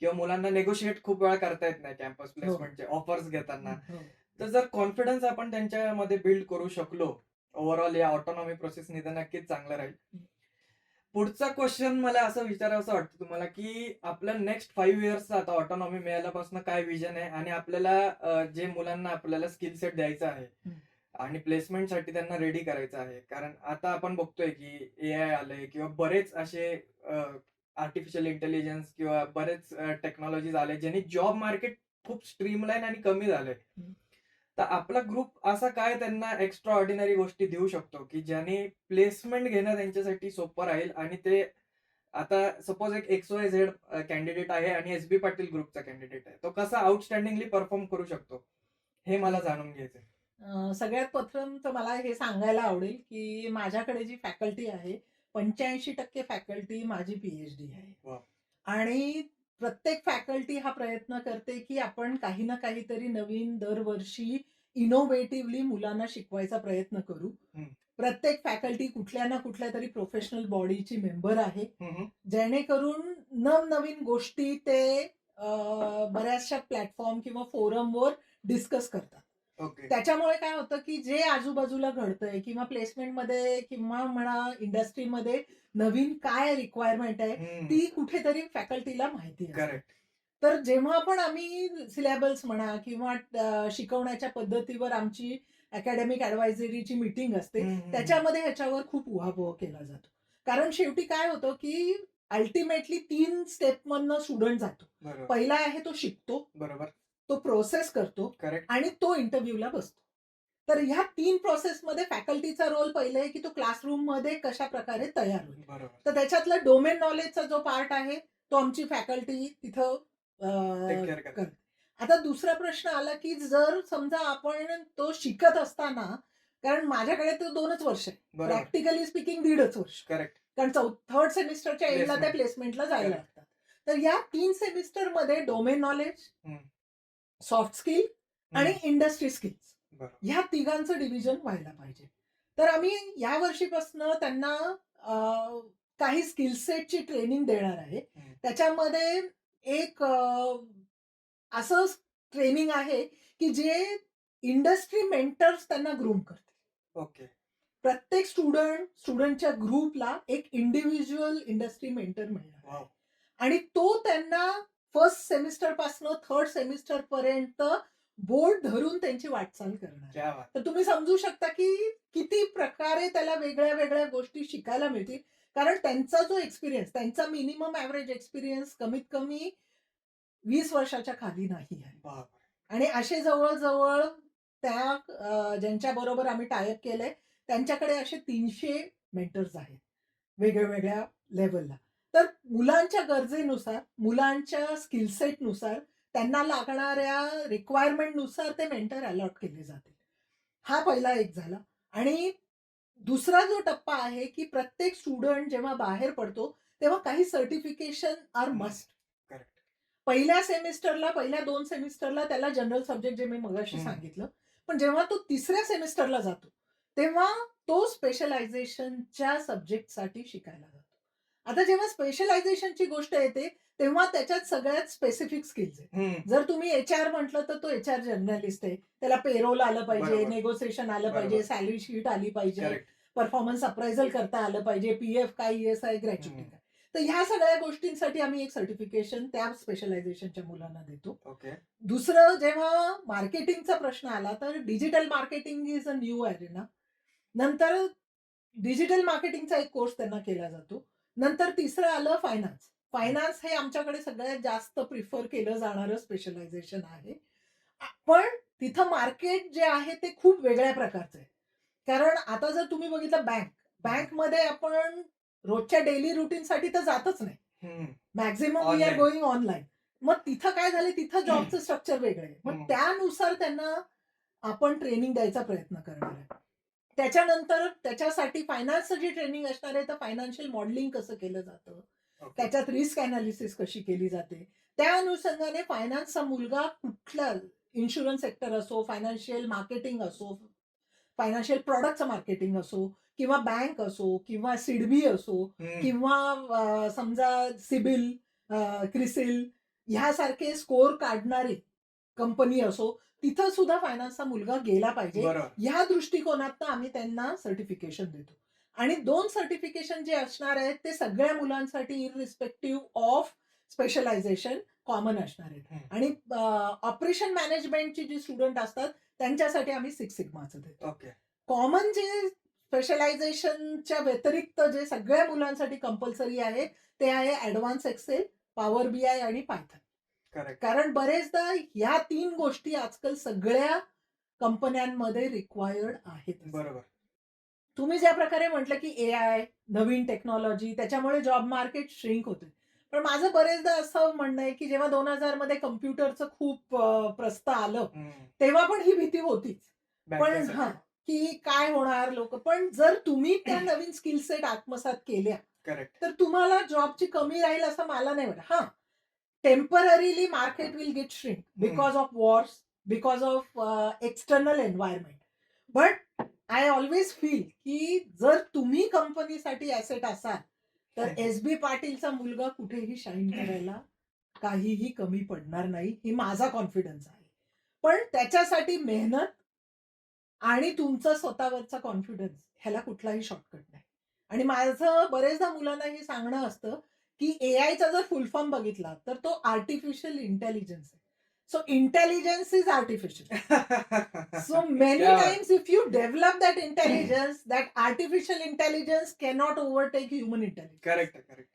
किंवा मुलांना नेगोशिएट खूप वेळा करता येत नाही कॅम्पस प्लेसमेंटचे ऑफर्स घेताना. हो. तर जर कॉन्फिडन्स आपण त्यांच्यामध्ये बिल्ड करू शकलो ओव्हरऑल या ऑटोनॉमी प्रोसेसने, तर नक्कीच चांगलं राहील. पुढचा क्वेश्चन मला असं विचारावंसं वाटतं तुम्हाला, की आपलं नेक्स्ट 5 इयर्सचं आता ऑटोनॉमी मिळाल्यापासून काय विजन आहे आणि आपल्याला जे मुलांना आपल्याला स्किल सेट द्यायचा आहे हं. आणि प्लेसमेंटसाठी त्यांना रेडी करायचं आहे. कारण आता आपण बघतोय, की एआय आलंय किंवा बरेच असे आर्टिफिशियल इंटेलिजन्स किंवा बरेच टेक्नॉलॉजीज आले, ज्यांनी जॉब मार्केट खूप स्ट्रीमलाईन आणि कमी झालंय. हं. तर आपला ग्रुप असा काय त्यांना एक्स्ट्रा ऑर्डिनरी गोष्टी देऊ शकतो, की ज्याने प्लेसमेंट घेणं त्यांच्यासाठी सोपं राहील आणि ते आता सपोज एक XYZ कॅन्डिडेट आहे आणि एस-बी पाटील ग्रुपचा कॅन्डिडेट आहे. तो कसा आउटस्टँडिंगली परफॉर्म करू शकतो, हे मला जाणून घ्यायचंय. सगळ्यात प्रथम तर मला हे सांगायला आवडेल, की माझ्याकडे जी फॅकल्टी आहे, 85% फॅकल्टी माझी पी-एच-डी आहे. वाह! आणि प्रत्येक फॅकल्टी हा प्रयत्न करते, की आपण काही ना काहीतरी नवीन दरवर्षी इनोव्हेटिव्हली मुलांना शिकवायचा प्रयत्न करू. हं. प्रत्येक फॅकल्टी कुठल्या ना कुठल्यातरी प्रोफेशनल बॉडीची मेंबर आहे. हं, हं. जेणेकरून नवनवीन गोष्टी ते बऱ्याचशा प्लॅटफॉर्म किंवा फोरमवर डिस्कस करतात. ओके. त्याच्यामुळे काय होतं, की जे आजूबाजूला घडतंय किंवा प्लेसमेंटमध्ये किंवा म्हणा इंडस्ट्रीमध्ये नवीन काय रिक्वायरमेंट आहे, हं. ती कुठेतरी फॅकल्टीला माहिती असते. करेक्ट. तर जेव्हा पण आम्ही सिलेबस म्हणा किंवा शिकवण्याच्या पद्धतीवर आमची अकॅडमिक ॲडवायझरीची मीटिंग असते, हं, हं, हं. त्याच्यामध्ये ह्याच्यावर खूप उहापोह केला जातो. कारण शेवटी काय होतं, की अल्टिमेटली 3 स्टेपमधनं स्टुडंट जातो. बरोबर. पहिला आहे तो शिकतो, बरोबर. तो प्रोसेस करतो करेक्ट. आणि तो इंटरव्ह्यूला बसतो. तर ह्या 3 प्रोसेसमध्ये फॅकल्टीचा रोल पहिला आहे, की तो क्लासरूममध्ये कशाप्रकारे तयार होईल. बरोबर. तर त्याच्यातला डोमेन नॉलेजचा जो पार्ट आहे, तो आमची फॅकल्टी तिथं टेक केअर करते. करते. आता दुसरा प्रश्न आला, की जर समजा आपण तो शिकत असताना कारण माझ्याकडे तर 2च वर्ष आहे. बरोबर. प्रॅक्टिकली स्पीकिंग 1.5च वर्ष. करेक्ट. कारण 3rd सेमिस्टरच्या एंडला त्या प्लेसमेंट. प्लेसमेंटला जायला करेक्ट. लागतात. तर या 3 सेमिस्टरमध्ये डोमेन नॉलेज, हं. सॉफ्ट स्किल आणि हं. इंडस्ट्री स्किल्स बरोबर. ह्या तिघांचं डिव्हिजन व्हायला पाहिजे. तर आम्ही या वर्षीपासून त्यांना काही स्किल सेटची ट्रेनिंग देणार आहे. हं. त्याच्यामध्ये एक असं ट्रेनिंग आहे, की जे इंडस्ट्री मेंटर्स त्यांना ग्रूम करतील. ओके. प्रत्येक स्टुडंटच्या ग्रुपला एक इंडिव्हिज्युअल इंडस्ट्री मेंटर मिळणार आहे. वॉव! आणि तो त्यांना फर्स्ट सेमिस्टर पासून 3rd सेमिस्टर पर्यंत बोट धरून त्यांची वाटचाल करणार आहे. क्या बात! तर तुम्ही समजू शकता की किती प्रकारे त्याला वेगळ्या वेगळ्या गोष्टी शिकायला मिळतील. कारण त्यांचा जो एक्सपिरियन्स, त्यांचा मिनिमम ॲव्हरेज एक्सपिरियन्स कमीत कमी 20 वर्षाच्या खाली नाही आहे. बापरे! आणि असे जवळ-जवळ त्या ज्यांच्याबरोबर आम्ही टाय अप केलंय, त्यांच्याकडे असे 300 मेंटर्स आहेत, वेगळ्या-वेगळ्या लेव्हलला. तर मुलांच्या गरजेनुसार, मुलांच्या स्किल सेटनुसार, त्यांना लागणाऱ्या रिक्वायरमेंटनुसार ते मेंटर अलॉट केले जातील. हा पहिला एक झाला. आणि दुसरा जो टप्पा आहे, की प्रत्येक स्टुडंट जेव्हा बाहेर पडतो, तेव्हा काही सर्टिफिकेशन आर मस्ट. करेक्ट. पहिल्या सेमिस्टरला, पहिल्या 2 सेमिस्टरला त्याला जनरल सब्जेक्ट जे मी मगाशी हं. सांगितलं. पण जेव्हा तो 3ऱ्या सेमिस्टरला जातो, तेव्हा तो स्पेशलायझेशनच्या सब्जेक्टसाठी शिकायला जातो. आता जेव्हा स्पेशलायझेशनची गोष्ट येते, तेव्हा त्याच्यात सगळ्यात स्पेसिफिक स्किल्स आहेत. हं. जर तुम्ही एच-आर म्हटलं, तर तो एच-आर जर्नलिस्ट आहे. त्याला पेरोल आलं पाहिजे, बरोबर. नेगोशिएशन आलं बरोबर. पाहिजे, सॅलरी शीट आली पाहिजे, करेक्ट. परफॉर्मन्स अप्रायझल करता आलं पाहिजे, पी-एफ काय, ई-एस-आय, ग्रॅच्युटी काय. तर ह्या सगळ्या गोष्टींसाठी आम्ही एक सर्टिफिकेशन त्या स्पेशलायझेशनच्या मुलांना देतो. ओके. दुसरं जेव्हा मार्केटिंगचा प्रश्न आला, तर digital marketing is a new Arena. नंतर डिजिटल मार्केटिंगचा एक कोर्स त्यांना केला जातो. नंतर तिसरं आलं फायनान्स. फायनान्स हे आमच्याकडे सगळ्यात जास्त प्रिफर केलं जाणारं स्पेशलायझेशन आहे. पण तिथं मार्केट जे आहे ते खूप वेगळ्या प्रकारचं आहे. कारण आता जर तुम्ही बघितलं बँकमध्ये आपण रोजच्या डेली रुटीनसाठी तर जातच नाही. हं. Maximum we are online. Going online. मग तिथं काय झालं, तिथं जॉबचं स्ट्रक्चर वेगळं आहे. मग हं. त्यानुसार त्यांना आपण ट्रेनिंग द्यायचा प्रयत्न करणार आहे. त्याच्यानंतर त्याच्यासाठी फायनान्सचं जी ट्रेनिंग असणार आहे, तर फायनान्शियल मॉडेलिंग कसं केलं जातं, ओके. त्याच्यात रिस्क एनालिसिस कशी केली जाते. त्या अनुषंगाने फायनान्सचा मुलगा कुठला इन्शुरन्स सेक्टर असो, फायनान्शियल मार्केटिंग असो, फायनान्शियल प्रॉडक्टचं मार्केटिंग असो किंवा बँक असो किंवा सिडबी असो हं. किंवा समजा सिबिल, क्रिसिल ह्यासारखे स्कोर काढणारी कंपनी असो, तिथं सुद्धा फायनान्सचा मुलगा गेला पाहिजे. बरोबर. ह्या दृष्टिकोनातनं आम्ही त्यांना सर्टिफिकेशन देतो. आणि 2 सर्टिफिकेशन जे असणार आहेत ते सगळ्या मुलांसाठी इररिस्पेक्टिव्ह ऑफ स्पेशलायझेशन कॉमन असणार आहेत. हं. आणि ऑपरेशन मॅनेजमेंटची जी स्टुडंट असतात त्यांच्यासाठी आम्ही 6 सिग्माचं देतो. ओके. कॉमन जे स्पेशलायझेशनच्या व्यतिरिक्त जे सगळ्या मुलांसाठी कंपल्सरी आहे ते आहे ॲडव्हान्स एक्सेल, पॉवर बीआय आणि पायथन. करेक्ट. कारण बरेचदा ह्या 3 गोष्टी आजकाल सगळ्या कंपन्यांमध्ये रिक्वायर्ड आहेत. बरोबर. तुम्ही ज्या प्रकारे म्हटलं की एआय, नवीन टेक्नॉलॉजी त्याच्यामुळे जॉब मार्केट श्रिंक होते. पण माझं बरेचदा असं म्हणणं आहे की जेव्हा 2000 मध्ये कम्प्युटरचं खूप प्रस्थ आलं, हं. तेव्हा पण ही भीती होतीच. पण बँकेसाठी. हां, की काय होणार लोकं. पण जर तुम्ही त्या नवीन स्किल सेट आत्मसात केल्या, करेक्ट. तर तुम्हाला जॉबची कमी राहील असं मला नाही वाटत. हां, temporarily market will get shrink because of Wars, because of external environment. But I always feel की जर तुम्ही कंपनीसाठी ॲसेट असाल, तर एस.बी. पाटीलचा मुलगा कुठेही शाईन करायला काहीही कमी पडणार नाही, ही माझा कॉन्फिडन्स आहे. पण त्याच्यासाठी मेहनत आणि तुमचा स्वतःवरचा कॉन्फिडन्स ह्याला कुठलाही शॉर्टकट नाही. आणि माझं बरेचदा मुलांना हे सांगणं असतं, की एआयचा जर फुल फॉर्म बघितला, तर तो आर्टिफिशियल इंटेलिजन्स आहे. So intelligence is artificial. So many क्या बात. times if you develop that intelligence, that artificial intelligence cannot overtake human intelligence. Correct, correct.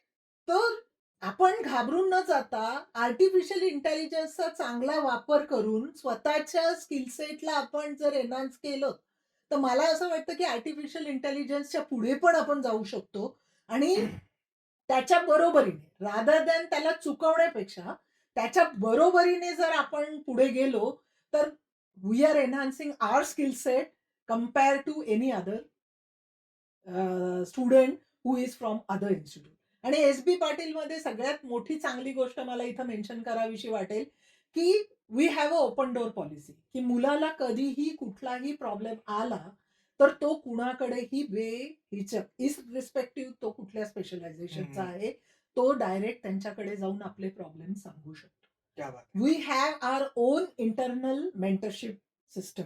तर आपण घाबरून न जाता आर्टिफिशियल इंटेलिजन्सचा चांगला वापर करून स्वतःच्या स्किल सेटला आपण जर एनहान्स केलं, तर मला असं वाटतं की आर्टिफिशियल इंटेलिजन्सच्या पुढे पण आपण जाऊ शकतो. आणि त्याच्या बरोबरीने रादर दॅन त्याला चुकवण्यापेक्षा त्याच्या बरोबरीने जर आपण पुढे गेलो, तर we are enhancing our skill set compare to any other student who is from other institute. आणि एस.बी. पाटीलमध्ये सगळ्यात मोठी चांगली गोष्ट मला इथं मेन्शन करावीशी वाटेल, की we have a open door policy, की मुलाला कधीही कुठलाही प्रॉब्लेम आला, तर तो कुणाकडेही बेहिचक इररिस्पेक्टिव्ह तो कुठल्या स्पेशलायझेशनचा हं. आहे, तो डायरेक्ट त्यांच्याकडे जाऊन आपले प्रॉब्लेम सांगू शकतो. क्या बात. We have our own internal mentorship system,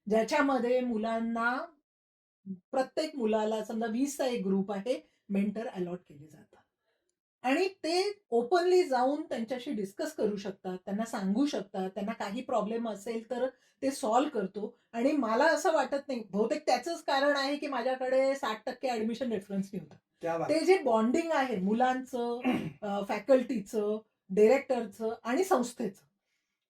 ज्याच्यामध्ये मुलांना प्रत्येक मुलाला समजा 20 चा एक ग्रुप आहे, मेंटर अलॉट केले जातात. आणि ते ओपनली जाऊन त्यांच्याशी डिस्कस करू शकतात, त्यांना सांगू शकतात, त्यांना काही प्रॉब्लेम असेल तर ते सॉल्व्ह करतो. आणि मला असं वाटत नाही, बहुतेक त्याचंच कारण आहे की माझ्याकडे 60% ॲडमिशन रेफरन्सनी होतं. क्या बात. ते जे बॉन्डिंग आहे मुलांचं, फॅकल्टीचं, डिरेक्टरचं आणि संस्थेचं,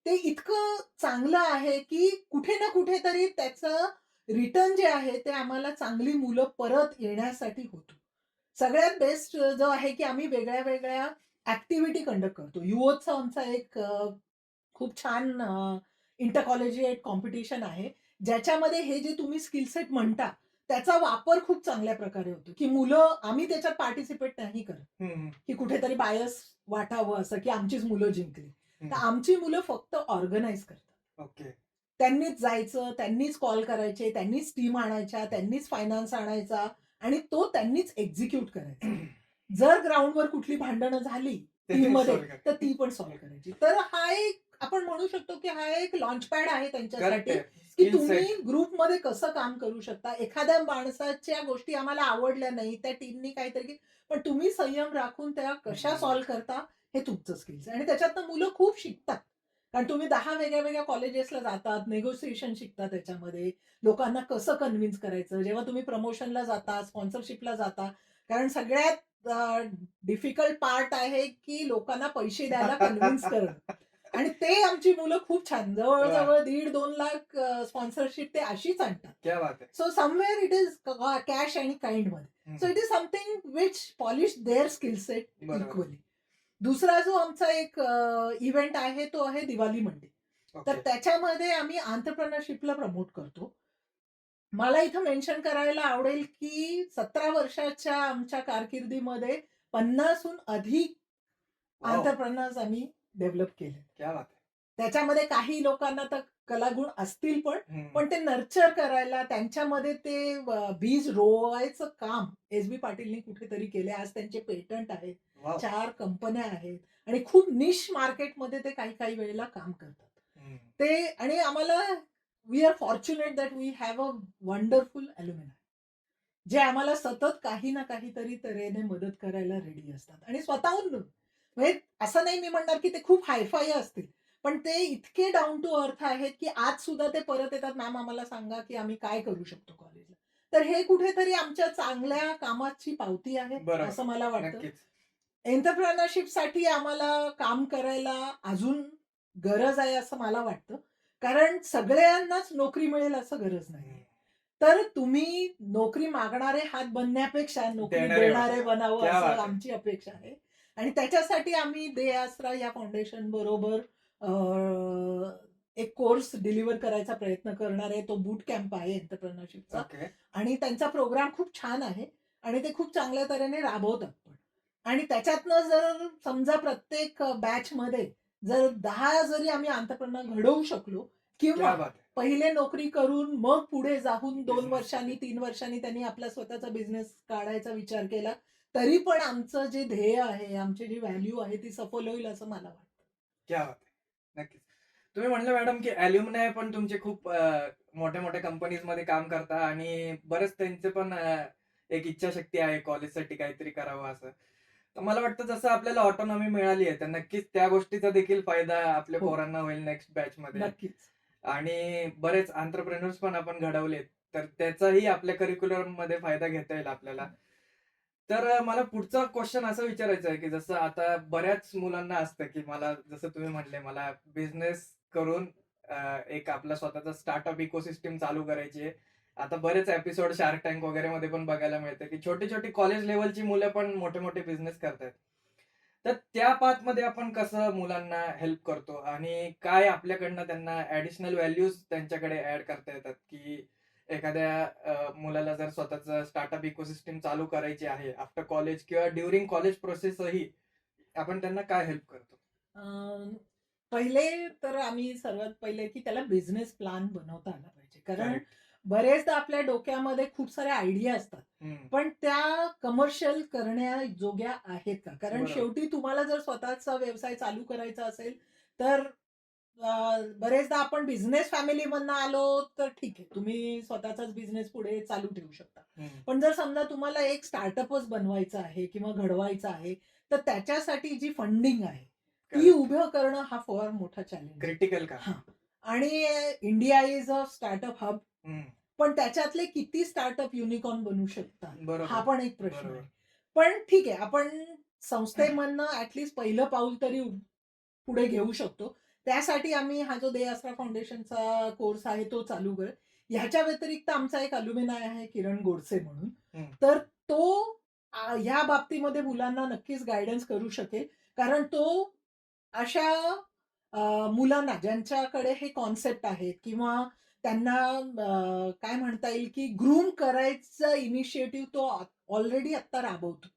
ते इतकं चांगलं आहे की कुठे ना कुठेतरी त्याचं रिटर्न जे आहे ते आम्हाला चांगली मुलं परत येण्यासाठी होतो. सगळ्यात बेस्ट जो आहे की आम्ही वेगळ्या-वेगळ्या ॲक्टिव्हिटी कंडक्ट करतो. युवोत्सव आमचा एक खूप छान इंटर कॉलेजिएट कॉम्पिटिशन आहे, ज्याच्यामध्ये हे जे तुम्ही स्किल सेट म्हणता, त्याचा वापर खूप चांगल्या प्रकारे होतो, की मुलं आम्ही त्याच्यात पार्टिसिपेट नाही करत, हं, हं. की कुठेतरी बायस वाटावं असं, की आमचीच मुलं जिंकली. तर हं. आमची मुलं फक्त ऑर्गनाइज करतात. ओके. त्यांनीच जायचं, त्यांनीच कॉल करायचे, त्यांनीच टीम आणायच्या, त्यांनीच फायनान्स आणायचा आणि तो त्यांनीच एक्झिक्यूट करायचा. जर ग्राउंडवर कुठली भांडणं झाली ते टीममध्ये, सॉरी करेक्ट. तर ती पण सॉल्व्ह करायची. तर हा एक आपण म्हणू शकतो, की हा एक लॉन्च पॅड आहे त्यांच्यासाठी, आहे. की स्किल तुम्ही सेट. ग्रुपमध्ये कसं काम करू शकता. एखाद्या माणसाच्या गोष्टी आम्हाला आवडल्या नाही, त्या टीमनी काहीतरी, पण तुम्ही संयम राखून त्या कशा सॉल्व्ह करता, हे तुमचं स्किल्स आहे. आणि त्याच्यातनं मुलं खूप शिकतात. कारण तुम्ही 10 वेगळ्या-वेगळ्या कॉलेजेसला जातात, नेगोशिएशन शिकता त्याच्यामध्ये, लोकांना कसं कन्व्हिन्स करायचं. जेव्हा तुम्ही प्रमोशनला जाता, स्पॉन्सरशिपला जाता, कारण सगळ्यात डिफिकल्ट पार्ट आहे, की लोकांना पैसे द्यायला कन्व्हिन्स करणं. आणि ते आमची मुलं खूप छान वाह! जवळ-जवळ 1.5-2 लाख स्पॉन्सरशिप ते अशीच आणतात. क्या बात है. So somewhere it is cash आणि काइंडमध्ये. हं. So it is something which polish their skill set बरोबर. इक्वली. दुसरा जो आमचा एक इव्हेंट आहे, तो आहे दिवाळी मंडी. तर ओके. त्याच्यामध्ये आम्ही एंटरप्रेन्योरशिपला प्रमोट करतो. मला इथं मेन्शन करायला आवडेल, की 17 वर्षाच्या आमच्या कारकिर्दीमध्ये 50 हून अधिक वॉव! एंटरप्रेन्योर्स आम्ही डेव्हलप केले. क्या बात है. त्याच्यामध्ये काही लोकांना तर कलागुण असतील पण, हं. पण ते नर्चर करायला त्यांच्यामध्ये ते बीज रोवायचं काम एस.बी. पाटीलनी कुठेतरी केले. आज त्यांचे पेटंट आहेत, वॉव! 4 कंपन्या आहेत आणि खूप निश मार्केटमध्ये ते काही-काही वेळेला काम करतात. ते आणि आम्हाला we are fortunate that we have a wonderful alumni जे आम्हाला सतत काही ना काहीतरी तऱ्हेने मदत करायला रेडी असतात आणि स्वतःहून म्हणजे असं नाही मी म्हणणार की ते खूप हायफाय असतील पण ते इतके डाऊन टू अर्थ आहेत की आज सुद्धा ते परत येतात मॅम आम्हाला सांगा की आम्ही काय करू शकतो कॉलेजला तर हे कुठेतरी आमच्या चांगल्या कामाची पावती आहे बरोबर. असं मला वाटतं नक्कीच. एंटरप्रेनरशिपसाठी आम्हाला काम करायला अजून गरज आहे असं मला वाटतं. कारण सगळ्यांनाच नोकरी मिळेल असं गरज नाहीये. तर तुम्ही नोकरी मागणारे हात बनण्यापेक्षा नोकरी देणारे देणारे बना. बनावं क्या असं बात आहे. आमची अपेक्षा आहे. आणि त्याच्यासाठी आम्ही दे आसरा या फाउंडेशन बरोबर एक कोर्स डिलिव्हर करायचा प्रयत्न करणार आहे. तो बूट कॅम्प आहे एंटरप्रेन्योरशिपचा ओके. आणि त्यांचा प्रोग्राम खूप छान आहे आणि ते खूप चांगल्या तऱ्हेने राबवतात पण. आणि त्याच्यातनं जर समजा प्रत्येक बॅचमध्ये जर 10 जरी आम्ही एंटरप्रेन्योर घडवू शकलो किंवा क्या बात आहे. पहिले नोकरी करून मग पुढे जाऊन 2 Business वर्षांनी, 3 वर्षांनी त्यांनी आपला स्वतःचा बिझनेस काढायचा विचार केला, तरी पण आमचं जे ध्येय आहे, आमची जी व्हॅल्यू आहे ती सफल होईल असं मला वाटतं. क्या बात आहे. नक्कीच. तुम्ही म्हटलं मॅडम, की अॅल्युमिनाय पण तुमचे खूप मोठ्या-मोठ्या कंपनीजमध्ये काम करता आणि बरेच त्यांचे पण एक इच्छाशक्ती आहे कॉलेजसाठी काहीतरी करावं असं. तर मला वाटतं जसं आपल्याला ऑटोनॉमी मिळाली आहे, तर नक्कीच त्या गोष्टीचा देखील फायदा आपल्या हो. पोरांना होईल नेक्स्ट बॅचमध्ये. नक्कीच. आणि बरेच एंटरप्रेन्योर्स पण आपण घडवलेत. तर त्याचाही आपल्या करिक्युलममध्ये फायदा घेता येईल आपल्याला. तर मला पुढचा क्वेशन असं विचारायचं आहे, की जसं आता बऱ्याच मुलांना असतं, की मला जसं तुम्ही म्हटले, मला बिझनेस करून एक आपला स्वतःचा स्टार्टअप इकोसिस्टम चालू करायची आहे. आता बरेच एपिसोड शार्क टँक वगैरेमध्ये पण बघायला मिळतं, की छोटी-छोटी कॉलेज लेव्हलची मुलं पण मोठे-मोठे बिझनेस करतायत. तर त्या पाथमध्ये आपण कसं मुलांना हेल्प करतो आणि काय आपल्याकडनं त्यांना ॲडिशनल व्हॅल्यूज त्यांच्याकडे ॲड करता येतात, की एखाद्या मुलाला जर स्वतःचं स्टार्टअप इकोसिस्टम चालू करायची आहे आफ्टर कॉलेज किंवा ड्युरिंग कॉलेज प्रोसेसही आपण त्यांना काय हेल्प करतो? अ, पहिले तर आम्ही सर्वात पहिले की त्याला बिझनेस प्लॅन बनवता आला पाहिजे. कारण करेक्ट. बरेचदा आपल्या डोक्यामध्ये खूप साऱ्या आयडिया असतात. हं. पण त्या कमर्शियल करण्याजोग्या आहेत का? कारण बरोबर. शेवटी तुम्हाला जर स्वतःचा व्यवसाय चालू करायचा असेल, तर बरेचदा आपण बिझनेस फॅमिलीमधनं आलो, तर ठीक आहे. तुम्ही स्वतःचाच बिझनेस पुढे चालू ठेवू शकता. हं. पण जर समजा तुम्हाला एक स्टार्टअपच बनवायचा आहे किंवा घडवायचा आहे, तर त्याच्यासाठी जी फंडिंग आहे, ती करेक्ट. उभं करणं हा फार मोठा चॅलेंज आहे. क्रिटिकल काम. हां. आणि India is a startup hub. हं. पण त्याच्यातले किती स्टार्टअप युनिकॉर्न बनू शकतात? हा बरोबर. पण एक प्रश्न बरोबर. आहे. पण ठीक आहे, आपण संस्थेमधनं पहिलं पाऊल तरी पुढे घेऊ शकतो. त्यासाठी आम्ही हा जो दे आसरा फाउंडेशनचा कोर्स आहे तो चालू करेल. ह्याच्या व्यतिरिक्त आमचा एक अल्युमिनाय आहे किरण गोडसे म्हणून. हं. तर तो ह्या बाबतीमध्ये मुलांना नक्कीच गाईडन्स करू शकेल. कारण तो अशा मुलांना ज्यांच्याकडे हे कॉन्सेप्ट आहेत किंवा त्यांना काय म्हणता येईल, की ग्रूम करायचा इनिशिएटिव्ह तो ऑलरेडी आत्ता राबवतो.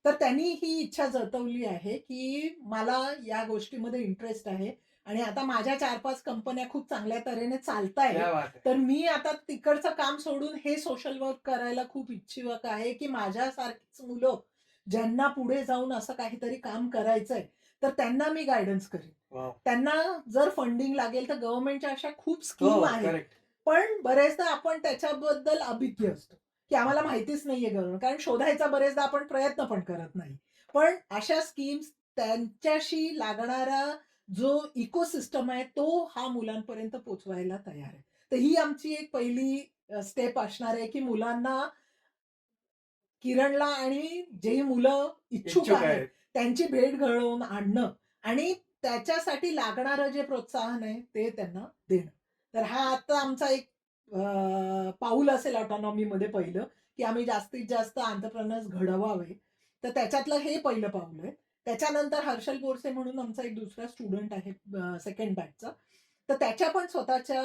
तर त्यांनी ही इच्छा जतवली आहे, की मला या गोष्टीमध्ये इंटरेस्ट आहे आणि आता माझ्या 4-5 कंपन्या खूप चांगल्या तऱ्हेने चालतायत. क्या बात है! तर मी आता तिकडचं काम सोडून हे सोशल वर्क करायला खूप इच्छुक आहे, की माझ्यासारखीच मुलं ज्यांना पुढे जाऊन असं काहीतरी काम करायचंय, तर त्यांना मी गाईडन्स करेन. वॉव! त्यांना जर फंडिंग लागेल तर गव्हर्नमेंटच्या अशा खूप हो, स्कीम आहेत. करेक्ट. पण बरेचदा आपण त्याच्याबद्दल अभिज्ञ असतो, की आम्हाला माहितीच नाहीये गव्हर्नमेंट कारण शोधायचा बरेचदा आपण प्रयत्न पण करत नाही. पण अशा स्कीम्स त्यांच्याशी लागणारा जो इकोसिस्टम आहे तो हा मुलांपर्यंत पोहोचवायला तयार आहे. तर ही आमची एक पहिली स्टेप असणार आहे, की मुलांना किरणला आणि जे मुलं इच्छुक इच्छुक आहेत, आहेत. त्यांची भेट घडवून आणणं आणि त्याच्यासाठी लागणारं जे प्रोत्साहन आहे, ते त्यांना देणं. तर हा आता आमचा एक पाऊल असेल ऑटोनॉमीमध्ये पहिलं, की आम्ही जास्तीत जास्त एंटरप्रेन्योर्स घडवावे. तर त्याच्यातलं हे पहिलं पाऊल आहे. त्याच्यानंतर हर्षल बोरसे म्हणून आमचा एक दुसरा स्टुडंट आहे सेकंड बॅचचा. तर त्याच्या पण स्वतःच्या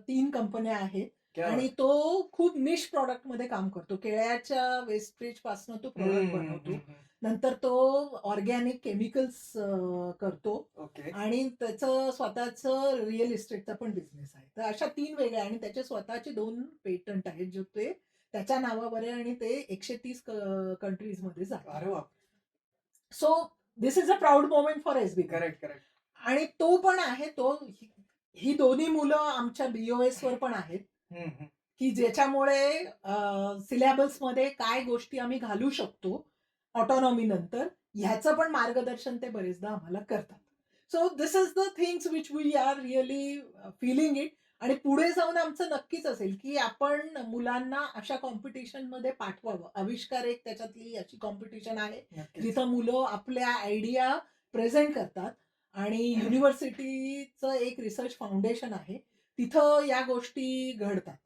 3 कंपन्या आहेत. क्या आणि बात! तो खूप निश प्रॉडक्टमध्ये काम करतो. केळ्याच्या वेस्टेजपासून तो हं, प्रॉडक्ट हं, बनवतो. हं, हं. नंतर तो ऑर्गॅनिक केमिकल्स करतो ओके. आणि त्याचं स्वतःचं रिअल इस्टेटचा पण बिझनेस आहे. तर अशा 3 वेगळ्या आणि त्याचे स्वतःचे 2 पेटंट आहेत, जे ते त्याच्या नावावर आहे आणि ते 130 कंट्रीजमध्ये जातात. अरे वाह! So this is a proud moment for SBB. Correct, correct. आणि तो पण आहे ही दोन्ही मुलं आमच्या BOS वर पण आहेत, हं, हं. की ज्याच्यामुळे सिलेबसमध्ये काय गोष्टी आम्ही घालू शकतो ऑटोनॉमी नंतर, ह्याचं पण मार्गदर्शन ते बरेचदा आम्हाला करतात. So this is the things which we are really feeling it. आणि पुढे जाऊन आमचं नक्कीच असेल, की आपण मुलांना अशा कॉम्पिटिशनमध्ये पाठवावं. आविष्कार एक त्याच्यातली अशी कॉम्पिटिशन आहे, नक्कीच. जिथं मुलं आपल्या आयडिया प्रेझेंट करतात आणि युनिव्हर्सिटीचं एक रिसर्च फाउंडेशन आहे. तिथं या गोष्टी घडतात.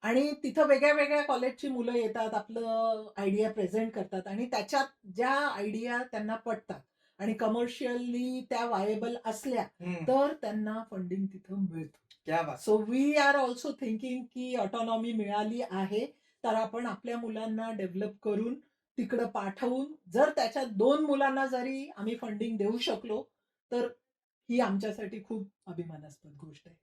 आणि तिथं वेगळ्या-वेगळ्या कॉलेजची मुलं येतात, आपलं आयडिया प्रेझेंट करतात आणि त्याच्यात ज्या आयडिया त्यांना पटतात आणि कमर्शियली त्या व्हायबल असल्या, हं. तर त्यांना फंडिंग तिथं मिळतं. क्या बात! So we are also thinking की ऑटोनॉमी मिळाली आहे, तर आपण आपल्या मुलांना डेव्हलप करून तिकडं पाठवून, जर त्याच्यात 2 मुलांना जरी आम्ही फंडिंग देऊ शकलो, तर ही आमच्यासाठी खूप अभिमानास्पद गोष्ट आहे.